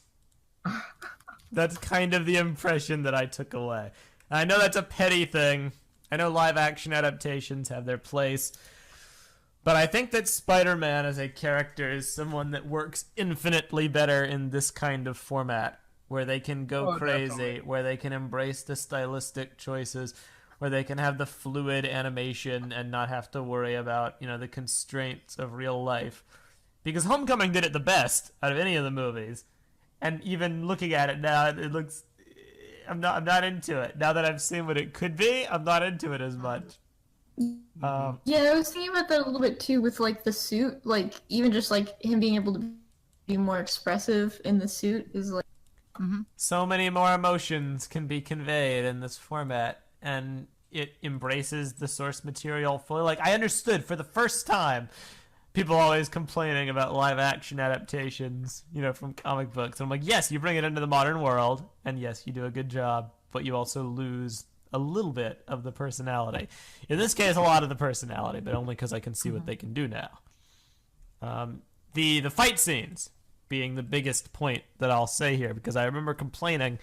That's kind of the impression that I took away. I know that's a petty thing. I know live action adaptations have their place. But I think that Spider-Man as a character is someone that works infinitely better in this kind of format, where they can go crazy, definitely. Where they can embrace the stylistic choices, where they can have the fluid animation and not have to worry about, the constraints of real life. Because Homecoming did it the best out of any of the movies. And even looking at it now, it looks... I'm not into it. Now that I've seen what it could be, I'm not into it as much. Yeah, I was thinking about that a little bit too with like the suit, like even just like him being able to be more expressive in the suit is like so many more emotions can be conveyed in this format, and it embraces the source material fully. Like, I understood for the first time people always complaining about live action adaptations, from comic books. And I'm like, yes, you bring it into the modern world, and yes, you do a good job, but you also lose a little bit of the personality. In this case, a lot of the personality, but only because I can see what they can do now. The fight scenes being the biggest point that I'll say here, because I remember complaining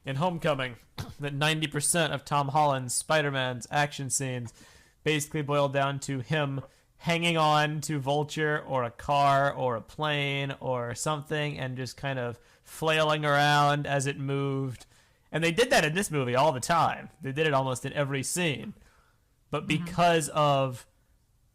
in Homecoming that 90% of Tom Holland's Spider-Man's action scenes basically boiled down to him hanging on to Vulture or a car or a plane or something and just kind of flailing around as it moved. And they did that in this movie all the time. They did it almost in every scene. But because of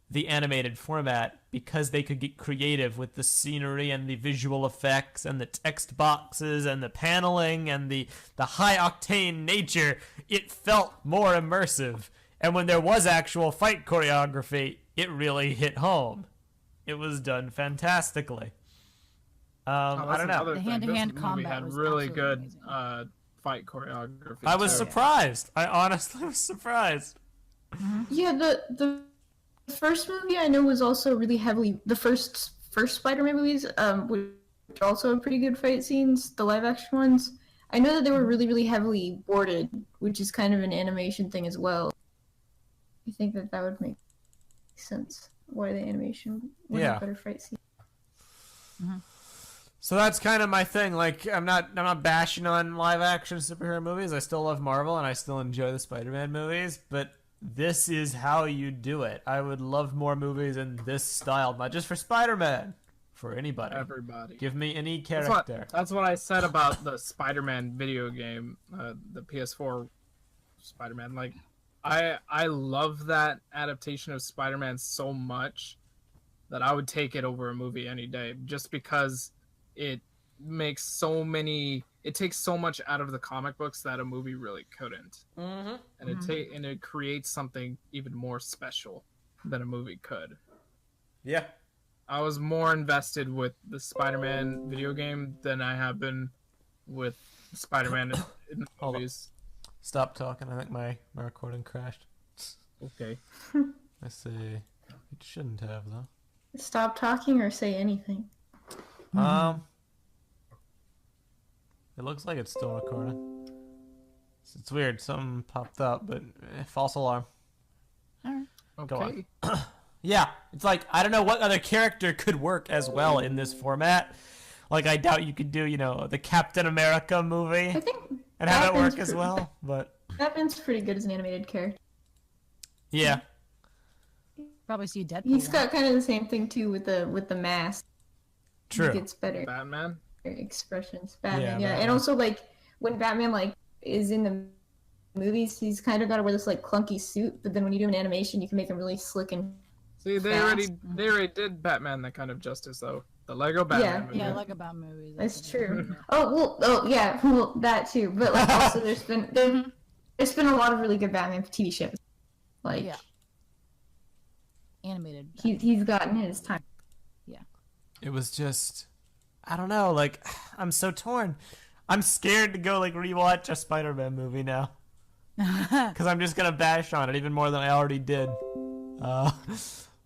the animated format, because they could get creative with the scenery and the visual effects and the text boxes and the paneling and the high-octane nature, it felt more immersive. And when there was actual fight choreography, it really hit home. It was done fantastically. I don't know. The hand-to-hand combat had was really good fight choreography. I was surprised. I honestly was surprised. Yeah, the first movie I know was also really heavily the first Spider-Man movies, which also have pretty good fight scenes, the live action ones. I know that they were really, really heavily boarded, which is kind of an animation thing as well. I think that would make sense why the animation would have better fight scenes. So that's kind of my thing. Like, I'm not bashing on live action superhero movies. I still love Marvel and I still enjoy the Spider-Man movies, but this is how you do it. I would love more movies in this style, not just for Spider-Man, for anybody. Everybody. Give me any character. That's what I said about the Spider-Man video game, the PS4 Spider-Man. Like, I love that adaptation of Spider-Man so much that I would take it over a movie any day, just because it takes so much out of the comic books that a movie really couldn't. And it creates something even more special than a movie could. Yeah. I was more invested with the Spider-Man video game than I have been with Spider-Man in the movies. Stop talking. I think my recording crashed. Okay. I see. It shouldn't have, though. Stop talking or say anything. It looks like it's still recording. It's weird. Something popped up, but false alarm. Alright. Okay. Go on. Yeah, it's like, I don't know what other character could work as well in this format. Like, I doubt you could do, the Captain America movie I think and have it work as well, but... Batman's pretty good as an animated character. Yeah. Probably see Deadpool. He's got kind of the same thing, too, with the mask. True. He gets better Batman? expressions. Batman, Yeah. And also, like, when Batman, like, is in the movies, he's kind of got to wear this, like, clunky suit, but then when you do an animation, you can make him really slick and See, they already did Batman that kind to though. The Lego Batman movie. Yeah, Lego Batman movies. That's true. That too. But like also there's been a lot of really good Batman TV shows. Like animated. He's gotten his time. Yeah. It was just, I don't know, like, I'm so torn. I'm scared to go, like, rewatch a Spider-Man movie now. Because I'm just going to bash on it even more than I already did.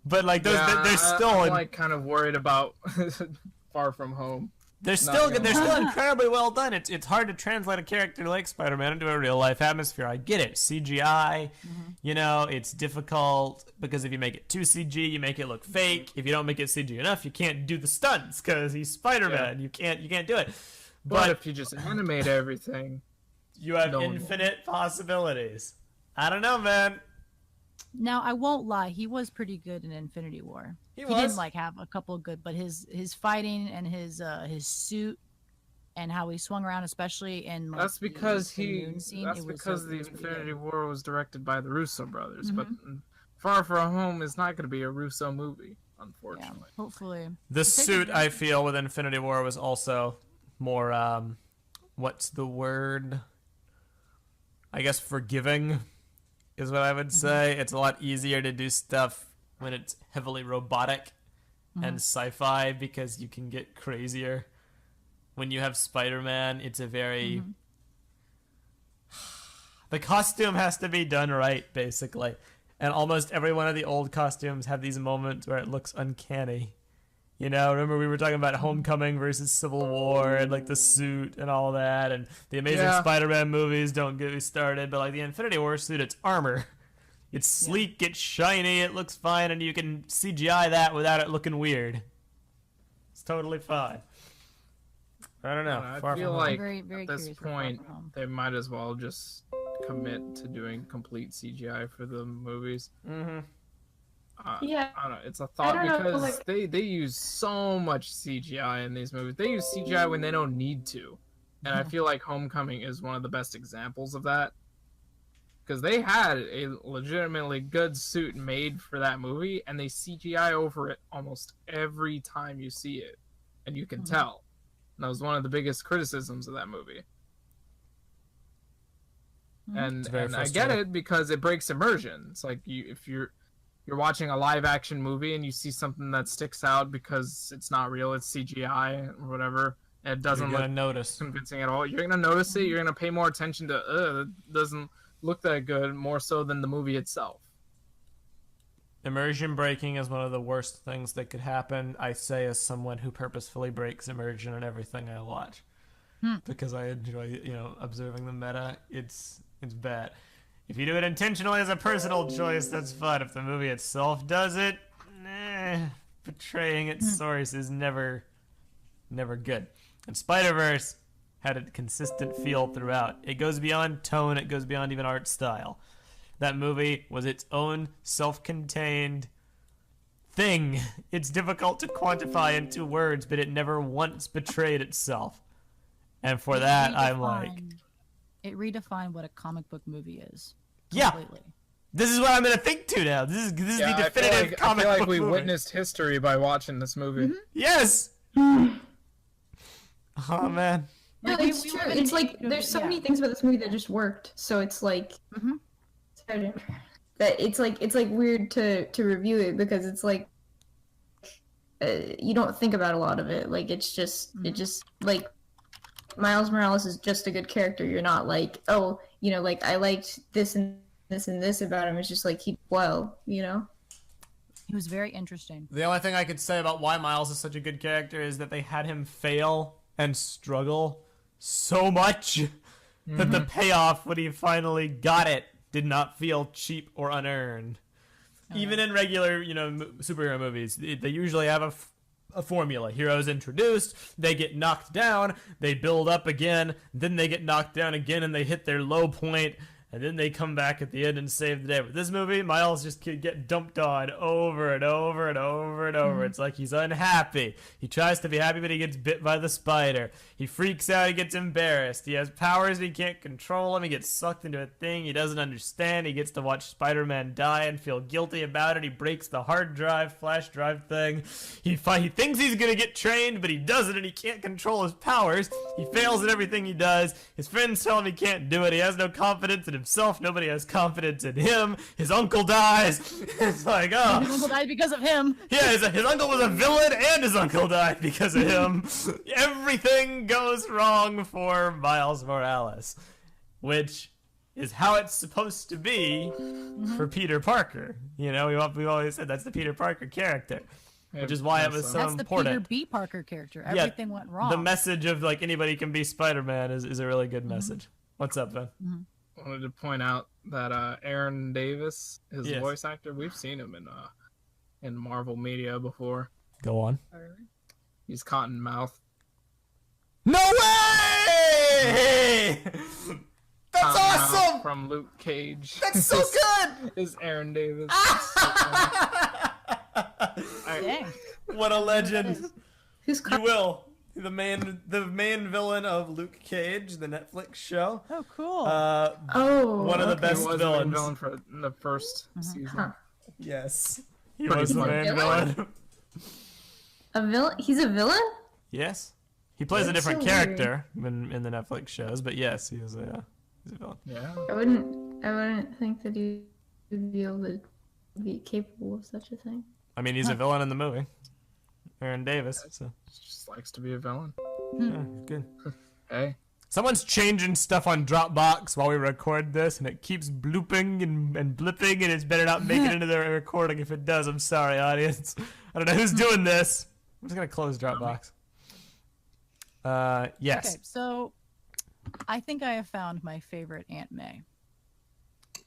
But like those, they're still I'm like kind of worried about Far From Home. they're still incredibly well done. It's hard to translate a character like Spider-Man into a real life atmosphere. I get it. CGI, you know, it's difficult because if you make it too CG, you make it look fake. If you don't make it CG enough, you can't do the stunts because he's Spider-Man. Yeah. You can't do it. But if you just animate everything, you have infinite possibilities. I don't know, man. Now I won't lie, he was pretty good in Infinity War. He didn't like have a couple of good, but his fighting and his suit and how he swung around, especially in like, that's because the moon scene, that's it was because so, the Infinity War was directed by the Russo brothers. Mm-hmm. But Far From Home is not going to be a Russo movie, unfortunately. Yeah, hopefully. The suit I feel with Infinity War was also more what's the word? I guess forgiving is what I would say. It's a lot easier to do stuff when it's heavily robotic and sci-fi because you can get crazier. When you have Spider-Man, it's a very... The costume has to be done right, basically. And almost every one of the old costumes have these moments where it looks uncanny. You know, remember we were talking about Homecoming versus Civil War and like the suit and all that, and the Amazing Spider-Man movies, don't get me started, but like the Infinity War suit, it's armor. It's sleek, it's shiny, it looks fine, and you can CGI that without it looking weird. It's totally fine. I don't know. I feel like very, very at this point they might as well just commit to doing complete CGI for the movies. Yeah. I don't know. It's a thought because they use so much CGI in these movies. They use CGI when they don't need to. And I feel like Homecoming is one of the best examples of that. Because they had a legitimately good suit made for that movie, and they CGI over it almost every time you see it. And you can tell. And that was one of the biggest criticisms of that movie. And I get it because it breaks immersion. It's like if you're watching a live action movie and you see something that sticks out because it's not real, it's CGI or whatever, and it doesn't look convincing at all, you're going to notice it, you're going to pay more attention to, it doesn't look that good, more so than the movie itself. Immersion breaking is one of the worst things that could happen, I say as someone who purposefully breaks immersion in everything I watch. Because I enjoy, observing the meta. It's bad. If you do it intentionally as a personal choice, that's fine. If the movie itself does it, betraying its source is never good. And Spider-Verse had a consistent feel throughout. It goes beyond tone, it goes beyond even art style. That movie was its own self-contained thing. It's difficult to quantify into words, but it never once betrayed itself. And for that, I'm like... It redefined what a comic book movie is. Completely. Yeah. This is what I'm gonna think to now. This is the definitive comic book I feel like we movie. witnessed history by watching this movie. Yes. Oh man. No, it's true. It's like there's so many things about this movie that just worked. So it's like that. It's like weird to review it because it's like you don't think about a lot of it. Like it just like Miles Morales is just a good character. You're not like, oh, like I liked this and this and this about him. It's just like he He was very interesting. The only thing I could say about why Miles is such a good character is that they had him fail and struggle so much that the payoff when he finally got it did not feel cheap or unearned. Even in regular, superhero movies, they usually have a formula. Heroes introduced, they get knocked down, they build up again, then they get knocked down again and they hit their low point, and then they come back at the end and save the day. With this movie, Miles just could get dumped on over and over and over and over. It's like he's unhappy. He tries to be happy, but he gets bit by the spider. He freaks out, he gets embarrassed. He has powers, he can't control them. He gets sucked into a thing he doesn't understand. He gets to watch Spider-Man die and feel guilty about it. He breaks the hard drive, flash drive thing. He thinks he's going to get trained, but he doesn't, and he can't control his powers. He fails at everything he does. His friends tell him he can't do it. He has no confidence in himself. Nobody has confidence in him. His uncle dies. It's like, oh. His uncle died because of him. Yeah, his uncle was a villain and his uncle died because of him. Everything goes wrong for Miles Morales, which is how it's supposed to be for Peter Parker. You know, we've always said that's the Peter Parker character, which is why it was so That's the important. Peter B. Parker character. Everything went wrong. The message of like anybody can be Spider-Man is a really good message. What's up, Ben? I wanted to point out that Aaron Davis, his voice actor, we've seen him in Marvel media before. Go on. He's Cottonmouth. No way! That's awesome! From Luke Cage. That's so good! Is Aaron Davis. Dang. What a legend. Who's You will. The main villain of Luke Cage, the Netflix show. Oh, cool. One of the best He was villains. the villain for the first season. Yes. He Pretty was the funny. main villain. A villain? He's a villain? Yes. He plays a That's different so character in the Netflix shows, but yes, he's a villain. Yeah. I wouldn't think that he would be able to be capable of such a thing. I mean, he's a villain in the movie. Aaron Davis. So. Just likes to be a villain. Yeah, good. Hey. Someone's changing stuff on Dropbox while we record this, and it keeps blooping and blipping, and it's better not make it into the recording. If it does, I'm sorry, audience. I don't know who's doing this. I'm just going to close Dropbox. Yes. Okay, so I think I have found my favorite Aunt May.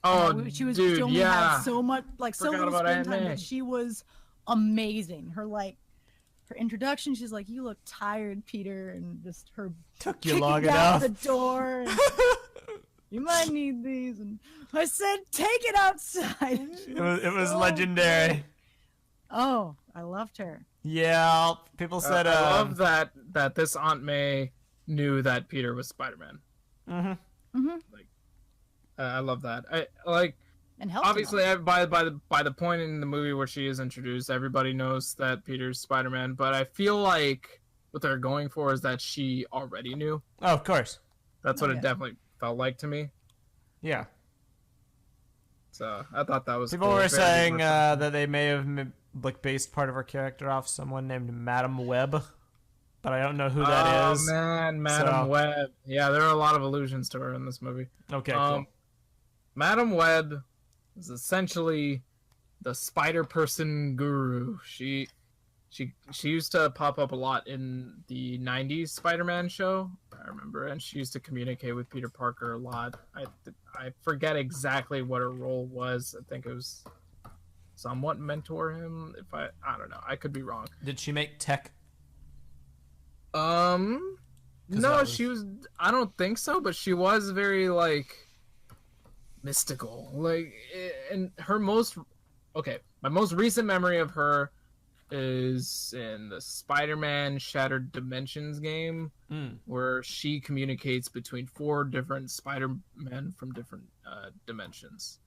Oh, She dude, only yeah. had so much, like so Forgot little about screen Aunt time, May. but she was amazing. Her introduction, she's like, "You look tired, Peter," and just her Took you kicking long down enough. the door. And, you might need these, and I said, "Take it outside." It was So legendary. good. Oh, I loved her. Yeah, people said. I love that this Aunt May knew that Peter was Spider-Man. I love that. I like. And helped him Obviously, out. by the point in the movie where she is introduced, everybody knows that Peter's Spider-Man. But I feel like what they're going for is that she already knew. Oh, of course. That's what Oh, it yeah. definitely felt like to me. Yeah. So I thought that was People cool. were Very saying versatile. that they may have based part of her character off someone named Madam Web, but I don't know who that is. Oh man, Madam So- Web. Yeah, there are a lot of allusions to her in this movie. Okay, cool. Madam Web is essentially the Spider Person guru. She used to pop up a lot in the '90s Spider-Man show. I remember, and she used to communicate with Peter Parker a lot. I forget exactly what her role was. I think it was somewhat mentor him. I don't know. I could be wrong. Did she make tech? No, that was- she was. I don't think so, but she was very like mystical. Like, and her most my most recent memory of her is in the Spider-Man Shattered Dimensions game, where she communicates between 4 different Spider-Men from different dimensions.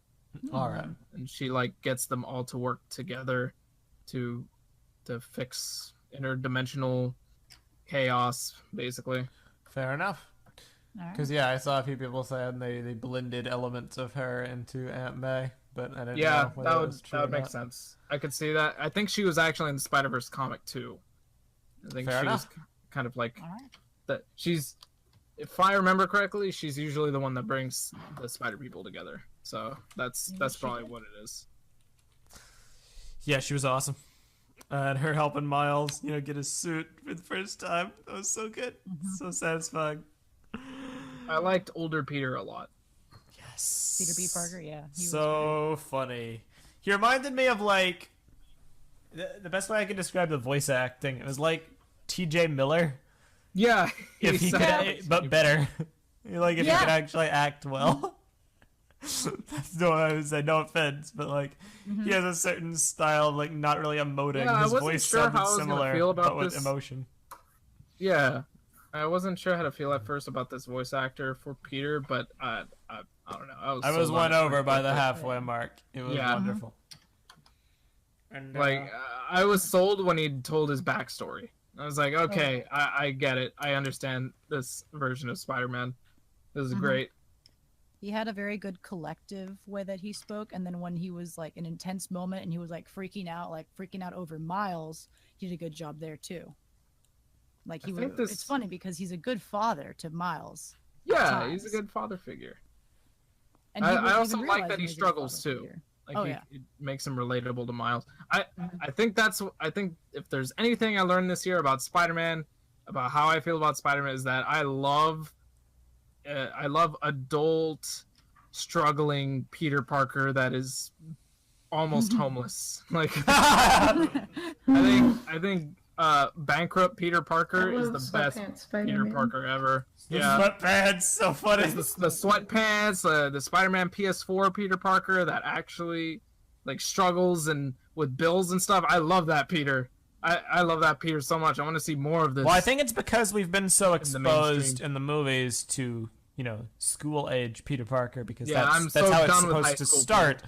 All right. And she like gets them all to work together to fix interdimensional chaos, basically. Fair enough. All right. Because yeah, I saw a few people saying they blended elements of her into Aunt May, but I didn't Yeah, know whether that was would true that would or make not. sense. I could see that. I think she was actually in the Spider-Verse comic too. I think Fair she enough. was kind of like All right. that. She's, if I remember correctly, she's usually the one that brings the Spider people together. So that's probably what it is. Yeah, she was awesome. And her helping Miles, get his suit for the first time. That was so good. So satisfying. I liked older Peter a lot. Yes. Peter B. Parker, yeah. He was So funny. He reminded me of like the best way I can describe the voice acting. It was like T.J. Miller, Yeah, if he could, but better. Like if he Yeah. could actually act well. That's no, I would say no offense, but like he has a certain style of like not really emoting. Yeah, I His wasn't voice sure sounded how I was gonna similar, feel about but with this. emotion. Yeah, I wasn't sure how to feel at first about this voice actor for Peter, but I don't know. I was sold on won it over pretty by the quickly. halfway mark. It was Yeah. wonderful. And Like I was sold when he told his backstory. I was like, okay, I get it. I understand this version of Spider-Man. This is great. He had a very good collective way that he spoke, and then when he was like an intense moment and he was like freaking out over Miles, he did a good job there too. Like I think this- it's funny because he's a good father to Miles. Yeah, times. he's a good father figure. And he I wouldn't also even like realize that he maybe his struggles father too. Peter. Like Oh, yeah. it makes him relatable to Miles. I think if there's anything I learned this year about Spider-Man, about how I feel about Spider-Man, is that I love adult struggling Peter Parker that is almost homeless. Like I think bankrupt Peter Parker is the best Peter Parker ever. The sweatpants, so funny. The sweatpants, the Spider-Man PS4 Peter Parker that actually like struggles and with bills and stuff. I love that Peter. I love that Peter so much. I want to see more of this. Well, I think it's because we've been so the exposed mainstream. in the movies to, school age Peter Parker, because I'm that's so how it's done with high supposed to school start.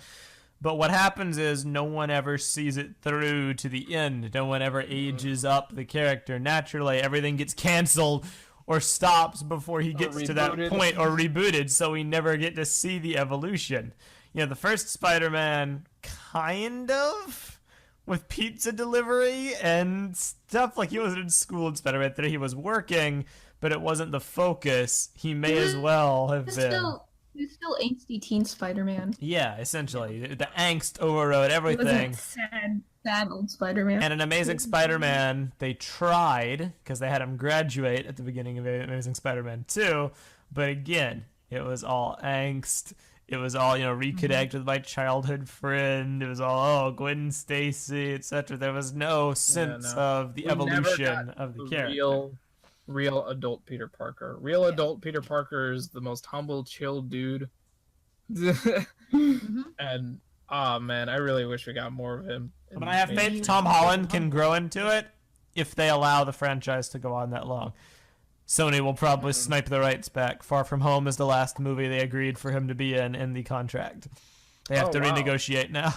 But what happens is no one ever sees it through to the end. No one ever ages up the character naturally. Everything gets canceled or stops before he gets to that point, or rebooted, so we never get to see the evolution. The first Spider-Man, kind of, with pizza delivery and stuff. Like, he wasn't in school in Spider-Man 3. He was working, but it wasn't the focus. He may as well have been. He's still angsty teen Spider-Man. Yeah, essentially. The angst overrode He everything. wasn't sad old Spider-Man. And in Amazing Spider-Man, they tried, because they had him graduate at the beginning of Amazing Spider-Man 2, but again, it was all angst. It was all, reconnect with my childhood friend. It was all, Gwen Stacy, etc. There was no sense of the evolution of the character. Real adult Peter Parker. Adult Peter Parker is the most humble, chill dude. And, oh man, I really wish we got more of him. But I have faith Tom Holland can grow into it if they allow the franchise to go on that long. Sony will probably snipe the rights back. Far From Home is the last movie they agreed for him to be in the contract. They have to renegotiate now.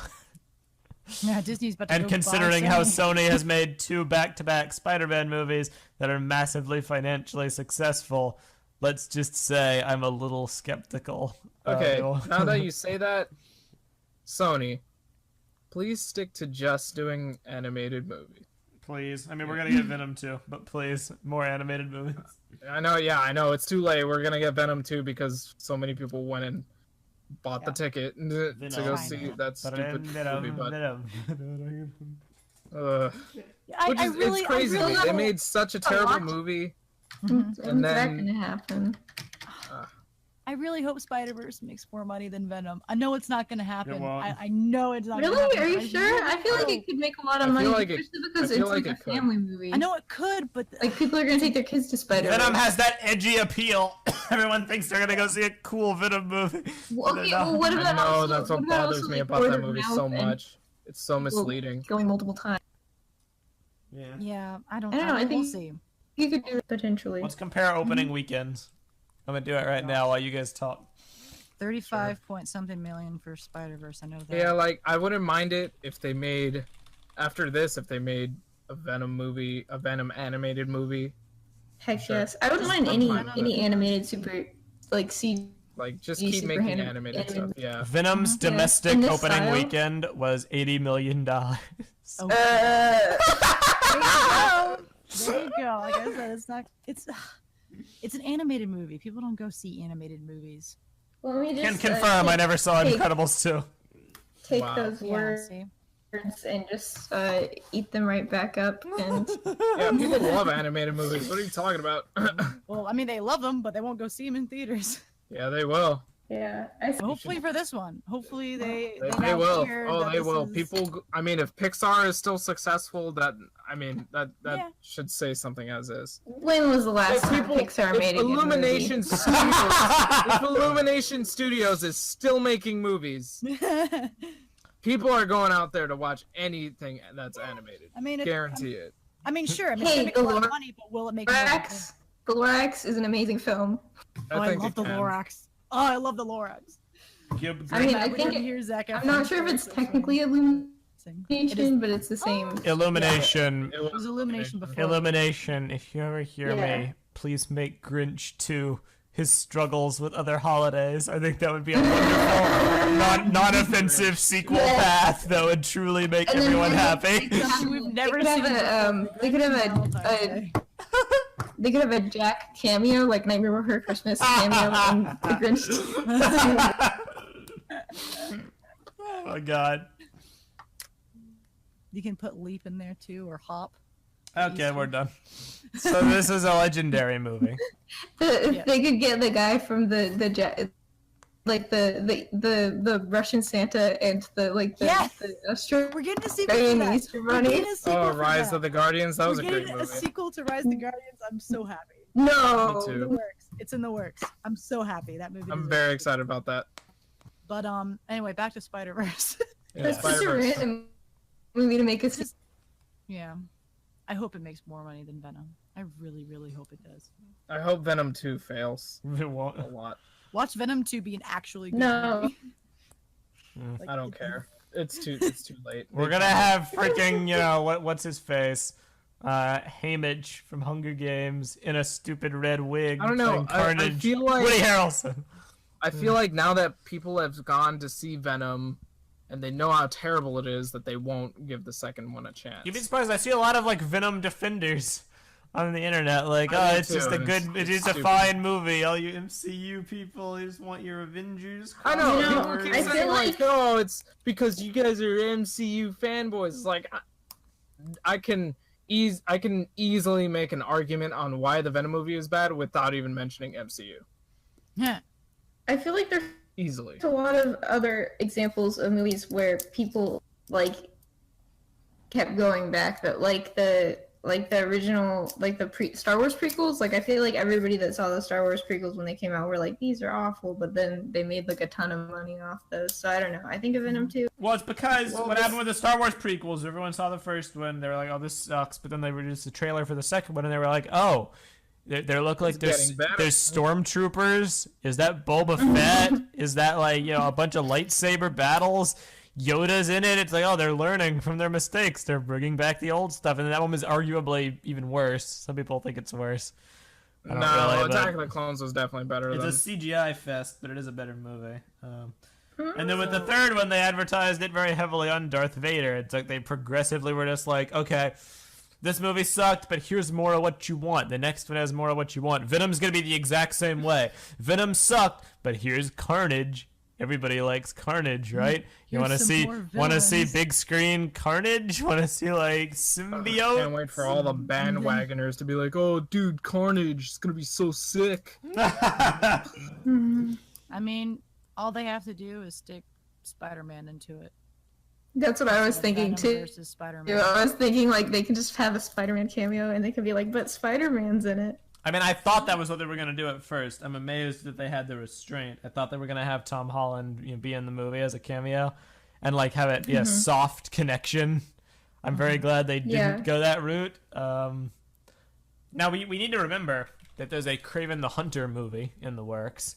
Yeah, Disney's about to And go considering buy how Sony. Sony has made 2 back-to-back Spider-Man movies that are massively financially successful, let's just say I'm a little skeptical. Okay, now that you say that, Sony, please stick to just doing animated movies. Please. I mean, we're going to get Venom 2, but please, more animated movies. I know, it's too late. We're going to get Venom 2 because so many people went and bought the ticket to go see that stupid movie. But, it's crazy. They made such a terrible movie. When's And that then- gonna happen? I really hope Spider-Verse makes more money than Venom. I know it's not going to happen. It won't. I know it's not going to Really? happen. Are you sure? I feel like it could make a lot of I money, feel like it- especially because I feel it's like like it a could. family movie. I know it could, but Like, people are gonna take their kids to Spider-Verse. Venom has that edgy appeal. Everyone thinks they're going to go see a cool Venom movie. Well, okay, well, what I about know, also, that's what about bothers also, me like, about word that of movie mouth so and much. It's so misleading. Going multiple times. yeah, I don't I don't know, I we'll think- see. You could do it potentially. Let's compare opening weekends. I'm going to do it right now while you guys talk. 35 point something million for Spider-Verse. I know that. Yeah, like, I wouldn't mind it if they made, after this, if they made a Venom movie, a Venom animated movie. Heck Sure. yes. I wouldn't mind I'm any fine with any animated super like CG. Like, just You keep super making anim- animated stuff, yeah. Venom's Yeah. domestic In this opening style? weekend was $80 million. Oh, there you go. Like I said, it's not. It's an animated movie. People don't go see animated movies. Let me Can just confirm I never saw take- Incredibles 2. take Wow. those Yeah, words see. and just eat them right back up. And Yeah, people love animated movies. What are you talking about? Well, I mean, they love them, but they won't go see them in theaters. Yeah, they will. yeah, I But hopefully for this one, hopefully they They now will. hear Oh, that they this will. is- People. I mean, if Pixar is still successful, that Yeah. should say something as is. when was the last If time people- Pixar if made a good Illumination movie? Studios, if Illumination Studios is still making movies, people are going out there to watch anything that's animated. I mean, Guarantee it. I mean, sure. I mean, Hey, it's gonna make a lot of the money, but will it make more? Lorax. The Lorax is an amazing film. Oh, I think love it the can. Lorax. Oh, I love the Lorax. I mean, I When think you hear Zac I'm Efron not sure if it's say technically something. Illumination, but it's the same. Illumination. It It was Illumination before. Illumination, if you ever hear Yeah. me, please make Grinch 2 his struggles with other holidays. I think that would be a wonderful, non-offensive sequel Yeah. path that would truly make And then everyone maybe happy. We've never they could seen have they could have Valentine's they could have a Jack cameo, like Nightmare Before Christmas cameo in the Grinch. Oh my god. You can put leap in there too, or hop. Okay, we're done. So this is a legendary movie. If they could get the guy from the Russian Santa and the Australian We're getting a sequel to that. Easter Bunny. Oh, Rise of the Guardians. That was a great movie. A sequel to Rise of the Guardians. I'm so happy. No. Me It's in too. the works. It's in the works. I'm so happy that movie. I'm deserves very it. excited about that. But anyway, back to Spider-Verse. Yeah, That's such a Spider-Verse. random movie to make us. Yeah. I hope it makes more money than Venom. I really, really hope it does. I hope Venom 2 fails It won't. a lot. Watch Venom 2 be an actually good No. movie. I don't care. It's too late. We're gonna have freaking, what's his face? Haymitch from Hunger Games in a stupid red wig. I don't know. playing Carnage. I feel like Woody Harrelson. I feel like now that people have gone to see Venom and they know how terrible it is, that they won't give the second one a chance. You'd be surprised. I see a lot of like Venom defenders on the internet, like, I do it's just too, a and good, it's it is a stupid. fine movie. All you MCU people, you just want your Avengers. I know. You know, People keep I saying feel like, like- "Oh, it's because you guys are MCU fanboys." It's like, I can easily make an argument on why the Venom movie is bad without even mentioning MCU. Yeah. I feel like there's Easily. a lot of other examples of movies where people kept going back, but the original Star Wars prequels, I feel like everybody that saw the Star Wars prequels when they came out were like, these are awful, but then they made a ton of money off those. So I don't know. I think of Venom 2. Well, it's because what happened with the Star Wars prequels, everyone saw the first one, they were like, oh, this sucks, but then they released the trailer for the second one, and they were like, oh, they look like there's getting better. stormtroopers. Is that Boba Fett? Is that a bunch of lightsaber battles? Yoda's in it. It's like, oh, they're learning from their mistakes. They're bringing back the old stuff, and that one is arguably even worse. Some people think it's worse. I don't really, Attack of the Clones was definitely better it's than. a CGI fest, but it is a better movie. And then with the third one, they advertised it very heavily on Darth Vader. It's like they progressively were just like, okay, this movie sucked, but here's more of what you want. The next one has more of what you want. Venom's gonna be the exact same way. Venom sucked, but here's Carnage. Everybody likes Carnage, right? You want to see big screen Carnage? Want to see symbiote? Can't wait for all the bandwagoners to be like, "Oh, dude, Carnage is gonna be so sick." I mean, all they have to do is stick Spider-Man into it. That's what I was thinking Venom too. versus Spider-Man. I was thinking they can just have a Spider-Man cameo and they can be like, but Spider-Man's in it. I mean, I thought that was what they were going to do at first. I'm amazed that they had the restraint. I thought they were going to have Tom Holland be in the movie as a cameo and have it be a soft connection. I'm very glad they didn't go that route. Now, we need to remember that there's a Kraven the Hunter movie in the works.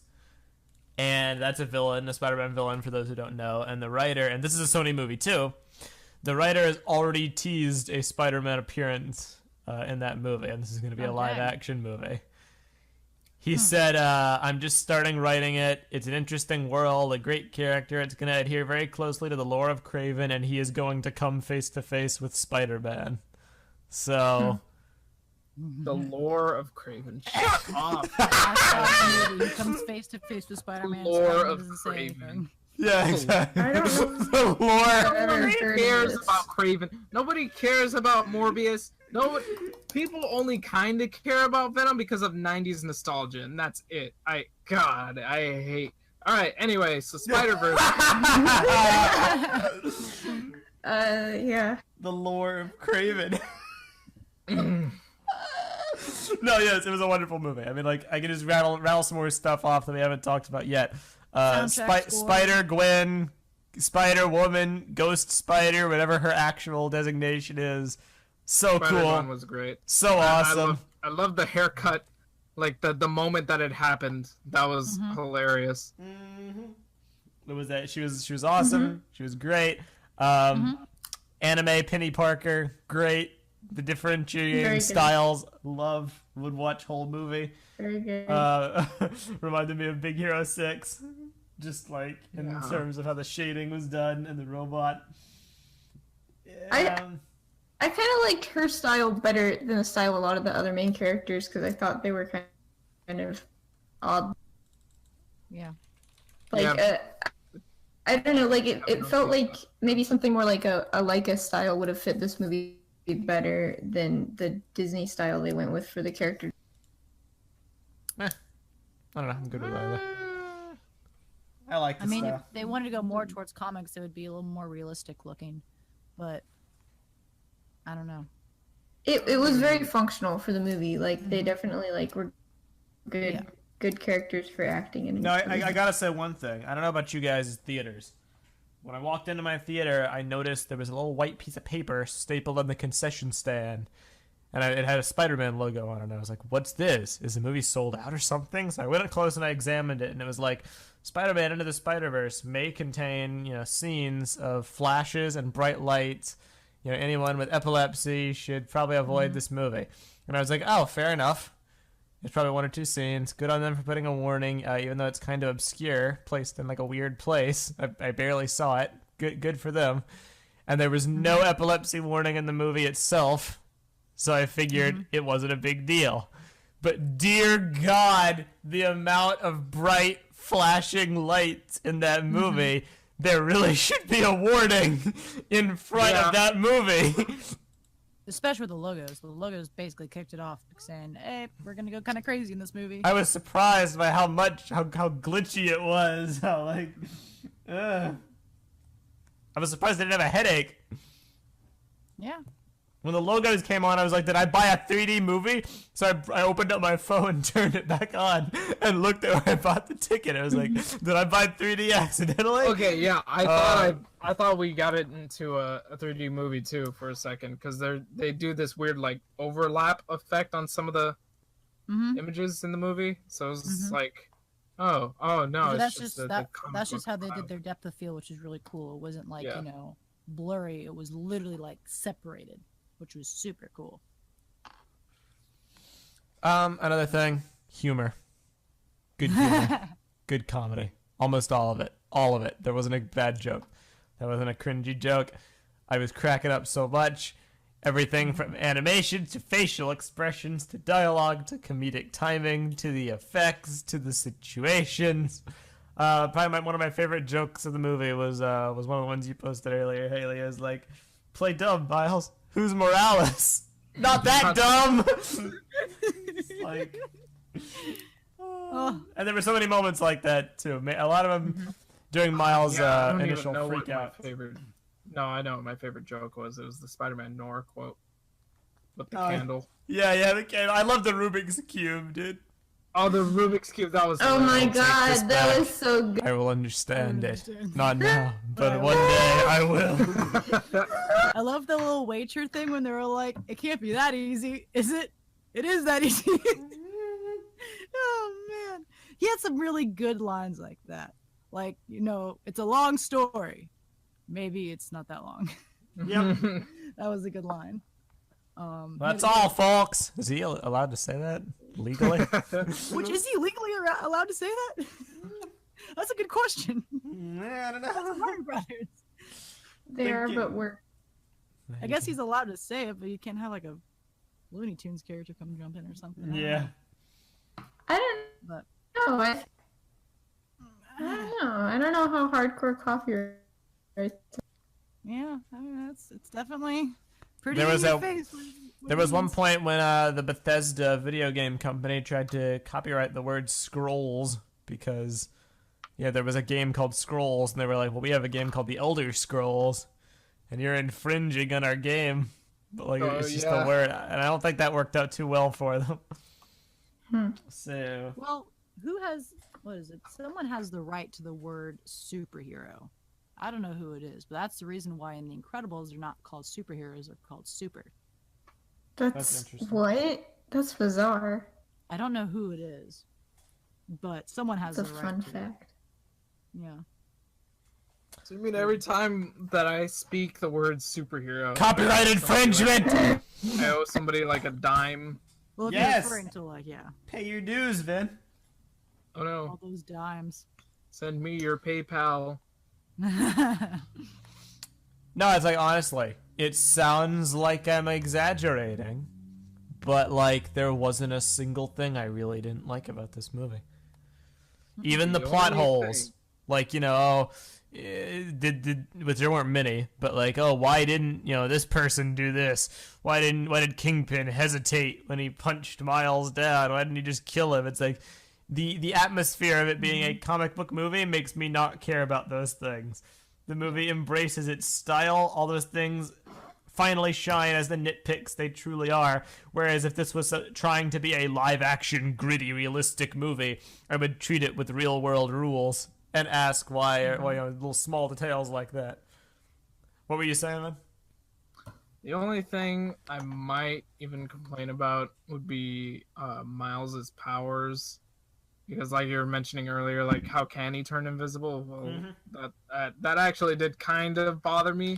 And that's a villain, a Spider-Man villain, for those who don't know. And the writer, and this is a Sony movie too, the writer has already teased a Spider-Man appearance in that movie, and this is going to be a live-action movie. He said, I'm just starting writing it. It's an interesting world, a great character. It's going to adhere very closely to the lore of Kraven, and he is going to come face-to-face with Spider-Man. So... The lore of Kraven. Shut up. He comes face to face with Spider-Man. Lore Spider-Man of doesn't say Kraven. anything. Yeah, exactly. I don't know. The lore. Nobody cares about Kraven. Nobody cares about Morbius. People only kind of care about Venom because of 90s nostalgia, and that's it. I hate. All right. Anyway, so Spider-Verse. Yeah. The lore of Kraven. No, yes, it was a wonderful movie. I mean, I can just rattle some more stuff off that we haven't talked about yet. Spider-Gwen, Spider-Woman, Ghost Spider, whatever her actual designation is. So Spider-Man cool. was great. So awesome. I love the haircut. The moment that it happened, that was hilarious. What was that? She was awesome. She was great. Anime Penny Parker, great. The differentiating styles, would watch whole movie. Very good. Reminded me of Big Hero 6, just in terms of how the shading was done and the robot. I kind of liked her style better than the style of a lot of the other main characters because I thought they were kind of odd. Yeah. I I don't know, like it felt like maybe something more like a Leica style would have fit this movie better than the Disney style they went with for the character. I don't know. I'm good with either. I like the I mean, if style. they wanted to go more towards comics, it would be a little more realistic looking. But I don't know. It was very functional for the movie. Like they definitely like were good characters for acting. In No, I gotta say one thing. I don't know about you guys' theaters. When I walked into my theater, I noticed there was a little white piece of paper stapled on the concession stand. And it had a Spider-Man logo on it. And I was like, what's this? Is the movie sold out or something? So I went up close and I examined it. And it was like, Spider-Man Into the Spider-Verse may contain, scenes of flashes and bright lights. Anyone with epilepsy should probably avoid this movie. And I was like, oh, fair enough. There's probably one or two scenes. Good on them for putting a warning, even though it's kind of obscure, placed in like a weird place. I barely saw it. Good for them. And there was no epilepsy warning in the movie itself, so I figured it wasn't a big deal. But dear God, the amount of bright flashing lights in that movie, there really should be a warning in front of that movie. Especially with the logos. The logos basically kicked it off, saying, "Hey, we're gonna go kind of crazy in this movie." I was surprised by how glitchy it was. I was surprised I didn't have a headache. Yeah. When the logos came on, I was like, did I buy a 3D movie? So I opened up my phone, turned it back on, and looked at where I bought the ticket. I was like, did I buy 3D accidentally? Okay, yeah, I thought we got it into a 3D movie too for a second, because they do this weird like overlap effect on some of the images in the movie. So it was just like, oh no, that's it's just that's just how they did their depth of field, which is really cool. It wasn't like blurry. It was literally like separated, which was super cool. Another thing, humor. Good humor. Good comedy. Almost all of it. There wasn't a bad joke. There wasn't a cringy joke. I was cracking up so much. Everything from animation to facial expressions to dialogue to comedic timing to the effects to the situations. Probably one of my favorite jokes of the movie was one of the ones you posted earlier, Hayley. Is like, play dumb, Miles. Who's Morales? Not that dumb. Like, and there were so many moments like that too. A lot of them during Miles' initial freak out. No, I know what my favorite joke was. It was the Spider-Man Nora quote with the candle. Yeah, the candle. I love the Rubik's Cube, dude. Oh, the Rubik's Cube. That was. Oh my God, that was so good. I will understand it. Not now, but one day I will. I love the little waiter thing when they were like, "It can't be that easy, is it? It is that easy." Oh man, he had some really good lines like that. Like, it's a long story. Maybe it's not that long. Yep. That was a good line. That's all, folks. Is he allowed to say that legally? Which is he legally allowed to say that? That's a good question. I don't know. That's Mario Brothers. They are, but we're. I guess he's allowed to say it, but you can't have like a Looney Tunes character come jump in or something. Yeah. I don't know. I don't know. I don't know how hardcore copyright. Yeah, I mean it's definitely pretty. There was one point when the Bethesda video game company tried to copyright the word scrolls because there was a game called Scrolls, and they were like, well, we have a game called The Elder Scrolls, and you're infringing on our game. But like it's just a word, and I don't think that worked out too well for them. So what is it? Someone has the right to the word superhero. I don't know who it is, but that's the reason why in The Incredibles they're not called superheroes, they're called super. That's interesting. What? That's bizarre. I don't know who it is, but someone has That's the a right fun to fact. it. Yeah. So you mean every time that I speak the word superhero, copyright infringement. I owe somebody like a dime? Well, if Yes. you're referring to Pay your dues, Vin. Oh no! all those dimes. Send me your PayPal. No, it's like, honestly, it sounds like I'm exaggerating, but like there wasn't a single thing I really didn't like about this movie. Even the plot only holes. thing. Like, which there weren't many, but like, oh, why didn't this person do this? Why did Kingpin hesitate when he punched Miles down? Why didn't he just kill him? It's like the atmosphere of it being a comic book movie makes me not care about those things. The movie embraces its style. All those things finally shine as the nitpicks they truly are. Whereas if this was trying to be a live-action, gritty, realistic movie, I would treat it with real-world rules and ask why little small details like that. What were you saying, man? The only thing I might even complain about would be Miles's powers. Because like you were mentioning earlier, like how can he turn invisible? Well, that actually did kind of bother me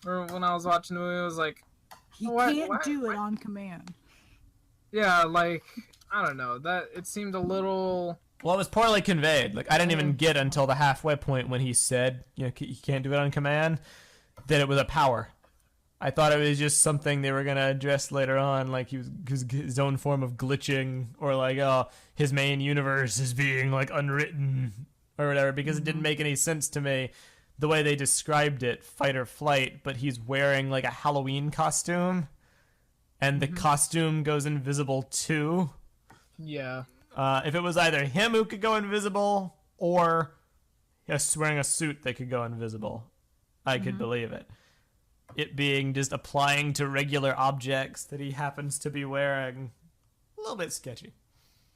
when I was watching the movie. I was like, he can't do it on command. Yeah, like I don't know. That it seemed a little. Well, it was poorly conveyed. Like I didn't even get until the halfway point when he said, he can't do it on command, that it was a power. I thought it was just something they were going to address later on, like he was his own form of glitching, or like, oh, his main universe is being like unwritten or whatever, because it didn't make any sense to me the way they described it, fight or flight, but he's wearing like a Halloween costume and the costume goes invisible too. Yeah. If it was either him who could go invisible or wearing a suit that could go invisible, I could believe it. It being just applying to regular objects that he happens to be wearing, a little bit sketchy.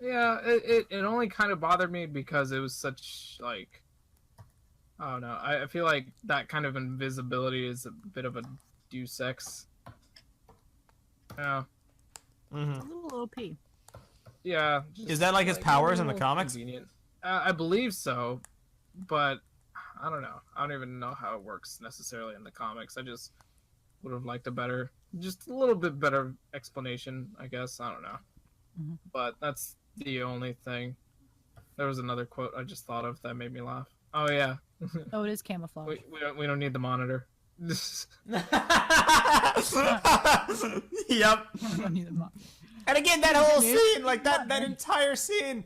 Yeah, it only kind of bothered me because it was such, like, I don't know. I feel like that kind of invisibility is a bit of a deus ex. Yeah. A little OP. Yeah. Is that like his powers in the comics? Convenient. I believe so, but I don't know. I don't even know how it works necessarily in the comics. I just would have liked just a little bit better explanation, I guess. I don't know. But that's the only thing. There was another quote I just thought of that made me laugh. Oh, yeah. Oh, it is camouflage. We don't need the monitor. Yep. We don't need the monitor. And again, that whole scene, like that entire scene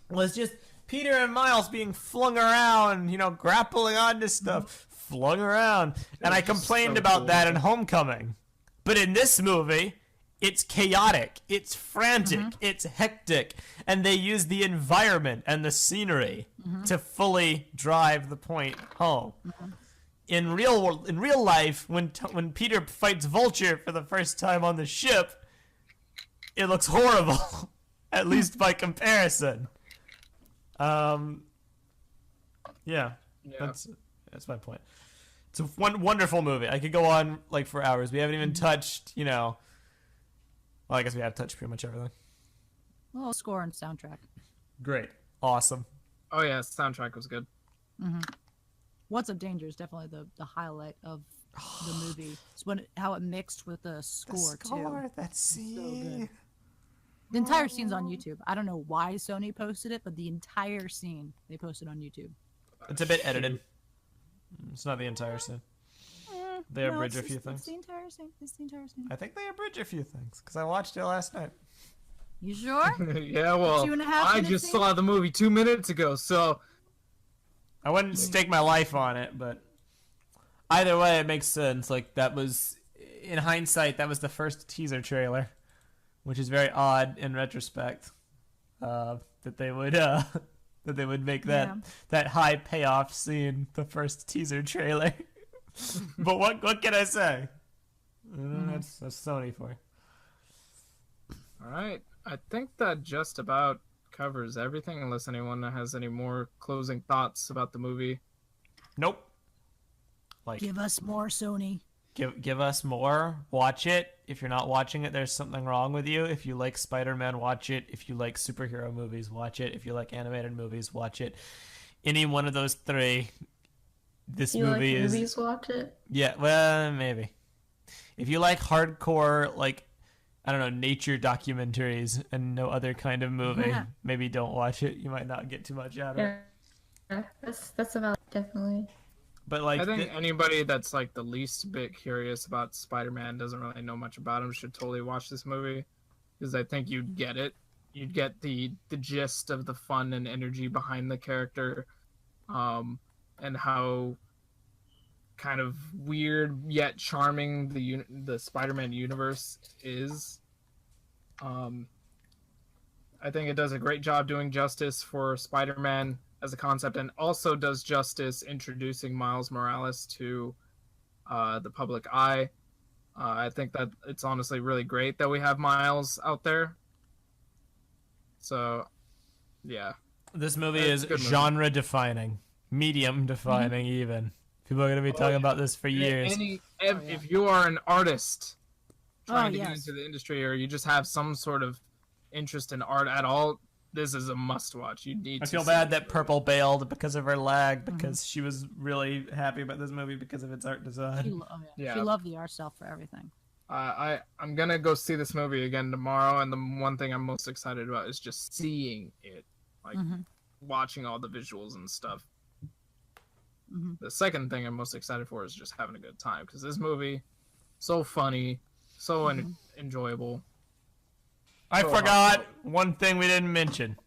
was just Peter and Miles being flung around, grappling onto stuff, flung around. And I complained about that in Homecoming. But in this movie, it's chaotic, it's frantic, it's hectic, and they use the environment and the scenery to fully drive the point home. In real life, when Peter fights Vulture for the first time on the ship, it looks horrible, at least by comparison. Yeah. That's my point. It's a wonderful movie. I could go on like for hours. We haven't even touched, well, I guess we have touched pretty much everything. Well, score and soundtrack. Great. Awesome. Oh, yeah, soundtrack was good. What's Up Danger is definitely the highlight of the movie. It's how it mixed with the score too. That scene. So good. The entire scene's on YouTube. I don't know why Sony posted it, but the entire scene they posted on YouTube. It's a bit edited. It's not the entire scene. They abridge a few things. It's the entire scene. I think they abridge a few things because I watched it last night. You sure? Yeah, well, 2.5 I minute just scene? saw the movie 2 minutes ago, so I wouldn't stake my life on it, but either way, it makes sense. Like that was, in hindsight, that was the first teaser trailer, which is very odd in retrospect. That they would make that high payoff scene the first teaser trailer. But what can I say? That's Sony for you. all right. I think that just about covers everything, unless anyone has any more closing thoughts about the movie. Nope. Like, Give us more, Sony. Give us more. Watch it. If you're not watching it, there's something wrong with you. If you like Spider-Man, watch it. If you like superhero movies, watch it. If you like animated movies, watch it. Any one of those three, this movie is... movies, watch it? Yeah, well, maybe. If you like hardcore, like, I don't know, nature documentaries and no other kind of movie, maybe don't watch it. You might not get too much out of it. Yeah, that's about it, definitely. But like, I think anybody that's like the least bit curious about Spider-Man, doesn't really know much about him, should totally watch this movie, because I think you'd get it. You'd get the gist of the fun and energy behind the character. and how kind of weird yet charming the Spider-Man universe is. I think it does a great job doing justice for Spider-Man as a concept, and also does justice introducing Miles Morales to the public eye. I think that it's honestly really great that we have Miles out there. So, yeah. This movie It's is a good movie. genre defining, medium defining even. People are going to be talking about this for years. If you are an artist trying to get yes. into the industry, or you just have some sort of interest in art at all, this is a must-watch. You need. I to feel see bad it. that Prpl bailed because of her lag, because she was really happy about this movie because of its art She, design. Yeah. she loved the art style for everything. I'm gonna go see this movie again tomorrow, and the one thing I'm most excited about is just seeing it, like watching all the visuals and stuff. The second thing I'm most excited for is just having a good time, because this movie, so funny, so enjoyable. I So forgot one thing we didn't mention.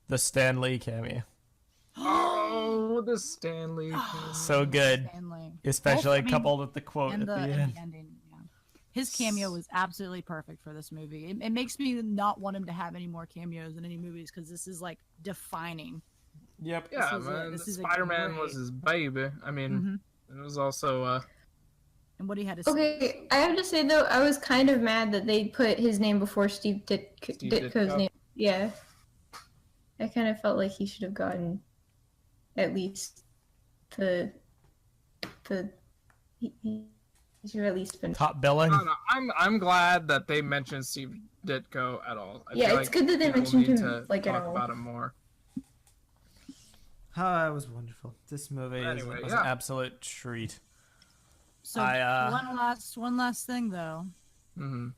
The Stan Lee cameo. Oh, the Stanley. So good. Stanley. Especially I mean, coupled with the quote And at the, the and end. the ending. Yeah. His cameo was absolutely perfect for this movie. It makes me not want him to have any more cameos in any movies, because this is like defining. Yep. Yeah, is man. this is a Spider-Man great- was his baby. I mean, it was also. And what he had to say. Okay, I have to say though, I was kind of mad that they put his name before Steve Ditko's Ditko. name. Yeah, I kind of felt like he should have gotten at least he should have at least been. Top billing. No, I'm glad that they mentioned Steve Ditko at all. I Yeah, feel it's good that they people mentioned need him, to like, at talk all. about him more. Oh, it was wonderful. This movie Anyway, was yeah. an absolute treat. So I, one last thing though. Mm-hmm.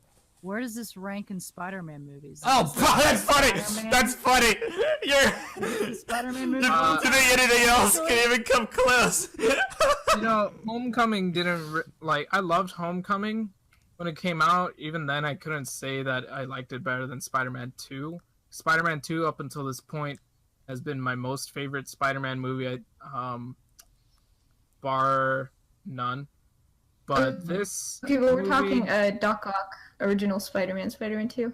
Where does this rank in Spider-Man movies? Oh, that's funny. Spider-Man? That's funny. You're. Spider-Man movie. To me, anything else can even come close. You know, Homecoming didn't I loved Homecoming when it came out. Even then, I couldn't say that I liked it better than Spider-Man 2. Spider-Man 2, up until this point, has been my most favorite Spider-Man movie, bar none. But this Okay, well, we're movie, talking Doc Ock, original Spider-Man, Spider-Man 2.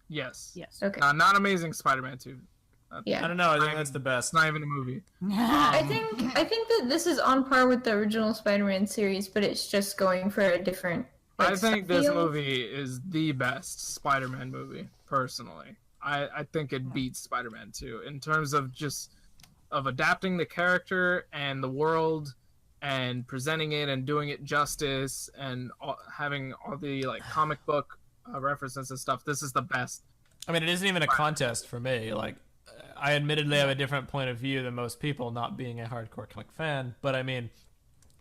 yes. Yes. Okay. Not Amazing Spider-Man 2. Yeah. I don't know. I think that's the best. It's not even a movie. I think that this is on par with the original Spider-Man series, but it's just going for a different. I think this feel. movie is the best Spider-Man movie, personally. I think it beats Spider-Man 2 in terms of just of adapting the character and the world and presenting it and doing it justice and having all the like comic book references and stuff. This is the best. I mean, it isn't even a contest for me. Like, I admittedly have a different point of view than most people, not being a hardcore comic fan. But I mean,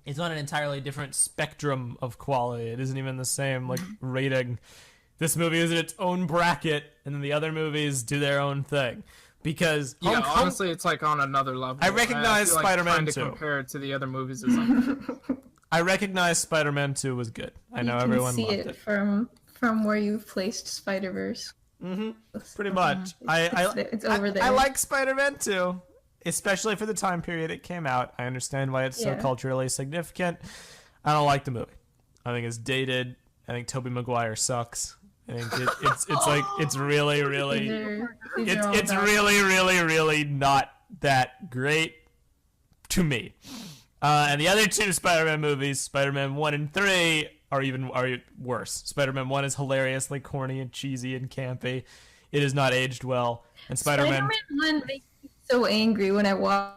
it's on an entirely different spectrum of quality. It isn't even the same like rating. This movie is in its own bracket, and then the other movies do their own thing. Because Yeah, honestly, it's like on another level. I recognize feel like Spider-Man trying to 2. compare it to the other movies is unfair. I recognize Spider-Man 2 was good. I know everyone You can see loved it it. from where you placed Spider-Verse. Pretty much. It's over there. I like Spider-Man 2, especially for the time period it came out. I understand why it's so Yeah. culturally significant. I don't like the movie. I think it's dated. I think Tobey Maguire sucks. I think it's really it's really not that great to me. And the other two Spider-Man movies, Spider-Man 1 and 3, are worse. Spider-Man 1 is hilariously corny and cheesy and campy. It is not aged well. And Spider-Man 1 makes me so angry when I watch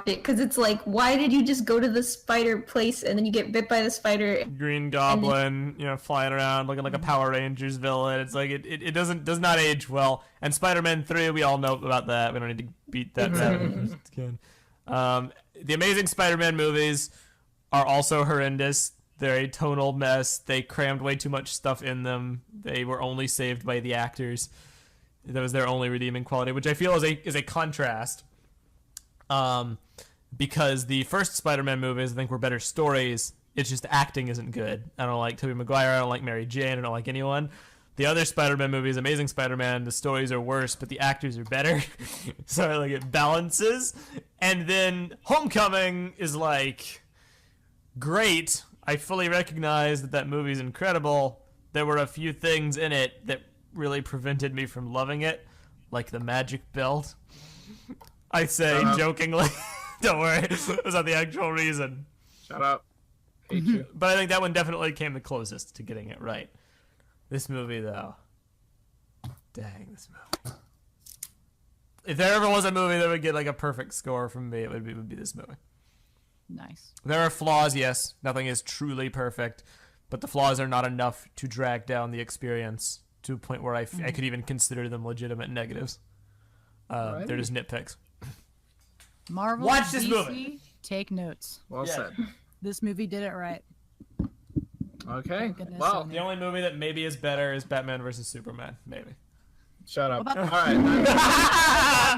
it, because it's like, why did you just go to the spider place and then you get bit by the spider? Green Goblin, flying around looking like a Power Rangers villain. It's like it does not age well. And Spider-Man 3, we all know about that. We don't need to beat that down. The Amazing Spider-Man movies are also horrendous. They're a tonal mess. They crammed way too much stuff in them. They were only saved by the actors. That was their only redeeming quality, which I feel is a contrast. Because the first Spider-Man movies, I think, were better stories. It's just acting isn't good. I don't like Tobey Maguire. I don't like Mary Jane. I don't like anyone. The other Spider-Man movies, Amazing Spider-Man, the stories are worse, but the actors are better. So like it balances. And then Homecoming is like, great. I fully recognize that movie's incredible. There were a few things in it that really prevented me from loving it, like the magic belt. I say jokingly. Don't worry, that's not the actual reason. Shut up. Hate you. But I think that one definitely came the closest to getting it right. This movie, though. Dang, this movie. If there ever was a movie that would get like a perfect score from me, it would be this movie. Nice. There are flaws, yes. Nothing is truly perfect. But the flaws are not enough to drag down the experience to a point where I could even consider them legitimate negatives. They're just nitpicks. Marvel, Watch this DC, movie. Take notes. Well said. This movie did it right. Okay. Goodness, Well, Sony. The only movie that maybe is better is Batman vs. Superman. Maybe. shut up. What All about- right.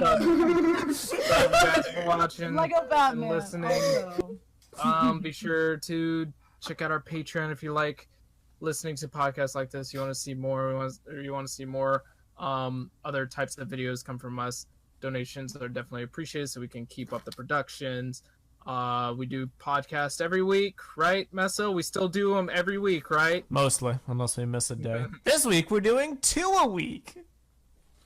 Thank you guys for watching Like a Batman. and listening. Also. Be sure to check out our Patreon if you like listening to podcasts like this. You want to see more, or you want to see more other types of videos come from us. Donations are definitely appreciated so we can keep up the productions. We do podcasts every week, right, Meso? We still do them every week, right? Mostly, unless we miss a day. This week we're doing 2 a week.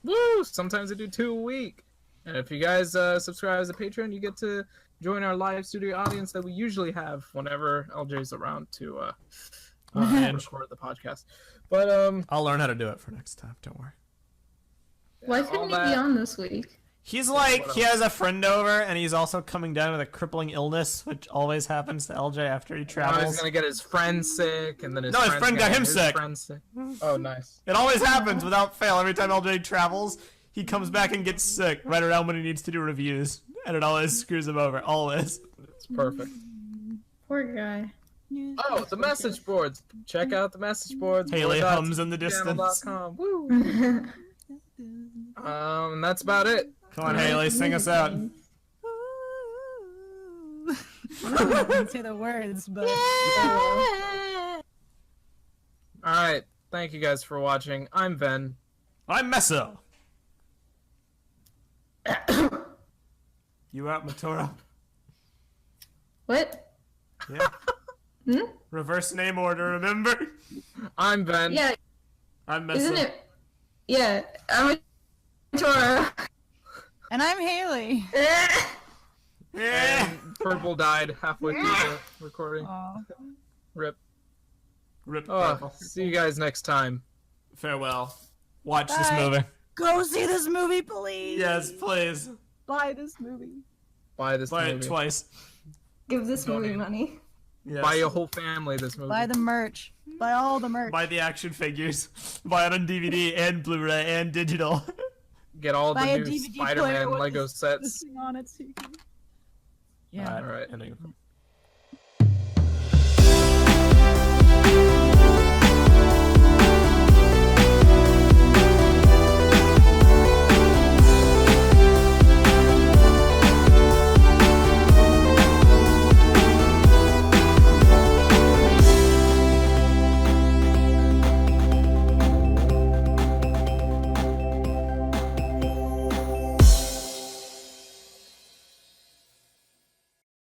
Woo! Sometimes I do 2 a week. And if you guys subscribe as a patron, you get to join our live studio audience that we usually have whenever LJ's around to record the podcast. But I'll learn how to do it for next time. Don't worry. Why all couldn't he that- be on this week? He's like, he has a friend over, and he's also coming down with a crippling illness, which always happens to LJ after he Now he's travels. gonna get his friend sick, and then his No, his friend got him sick. friend sick. Oh, nice. It always happens without fail. Every time LJ travels, he comes back and gets sick right around when he needs to do reviews, and it always screws him over. Always. It's perfect. Poor guy. Oh, the message boards. Check out the message boards. Haley hums in the distance. channel.com. Woo. And that's about it. Come on, Haley, sing us out. I didn't say the words, but All right. Thank you guys for watching. I'm Ben. I'm Meso. You out, Matoro? What? Yeah. Reverse name order, remember? I'm Ben. Yeah, I'm Meso. isn't it? Yeah, I'm a Toro. and I'm Haley. Yeah. And Prpl died halfway through the recording. Aw. Rip. Rip Oh, Prpl. see you guys next time. Farewell. Watch this Bye. movie. Go see this movie, please. Yes, please. Buy this movie. Buy this Buy movie. it twice. Give this movie Donate. money. Yes. Buy your whole family this movie. Buy the merch. Buy all the merch. Buy the action figures. Buy it on DVD and Blu-ray and digital. Get all Buy the a new DVD player Spider-Man with Lego this sets. thing on it so you can... Yeah. All right. Ending.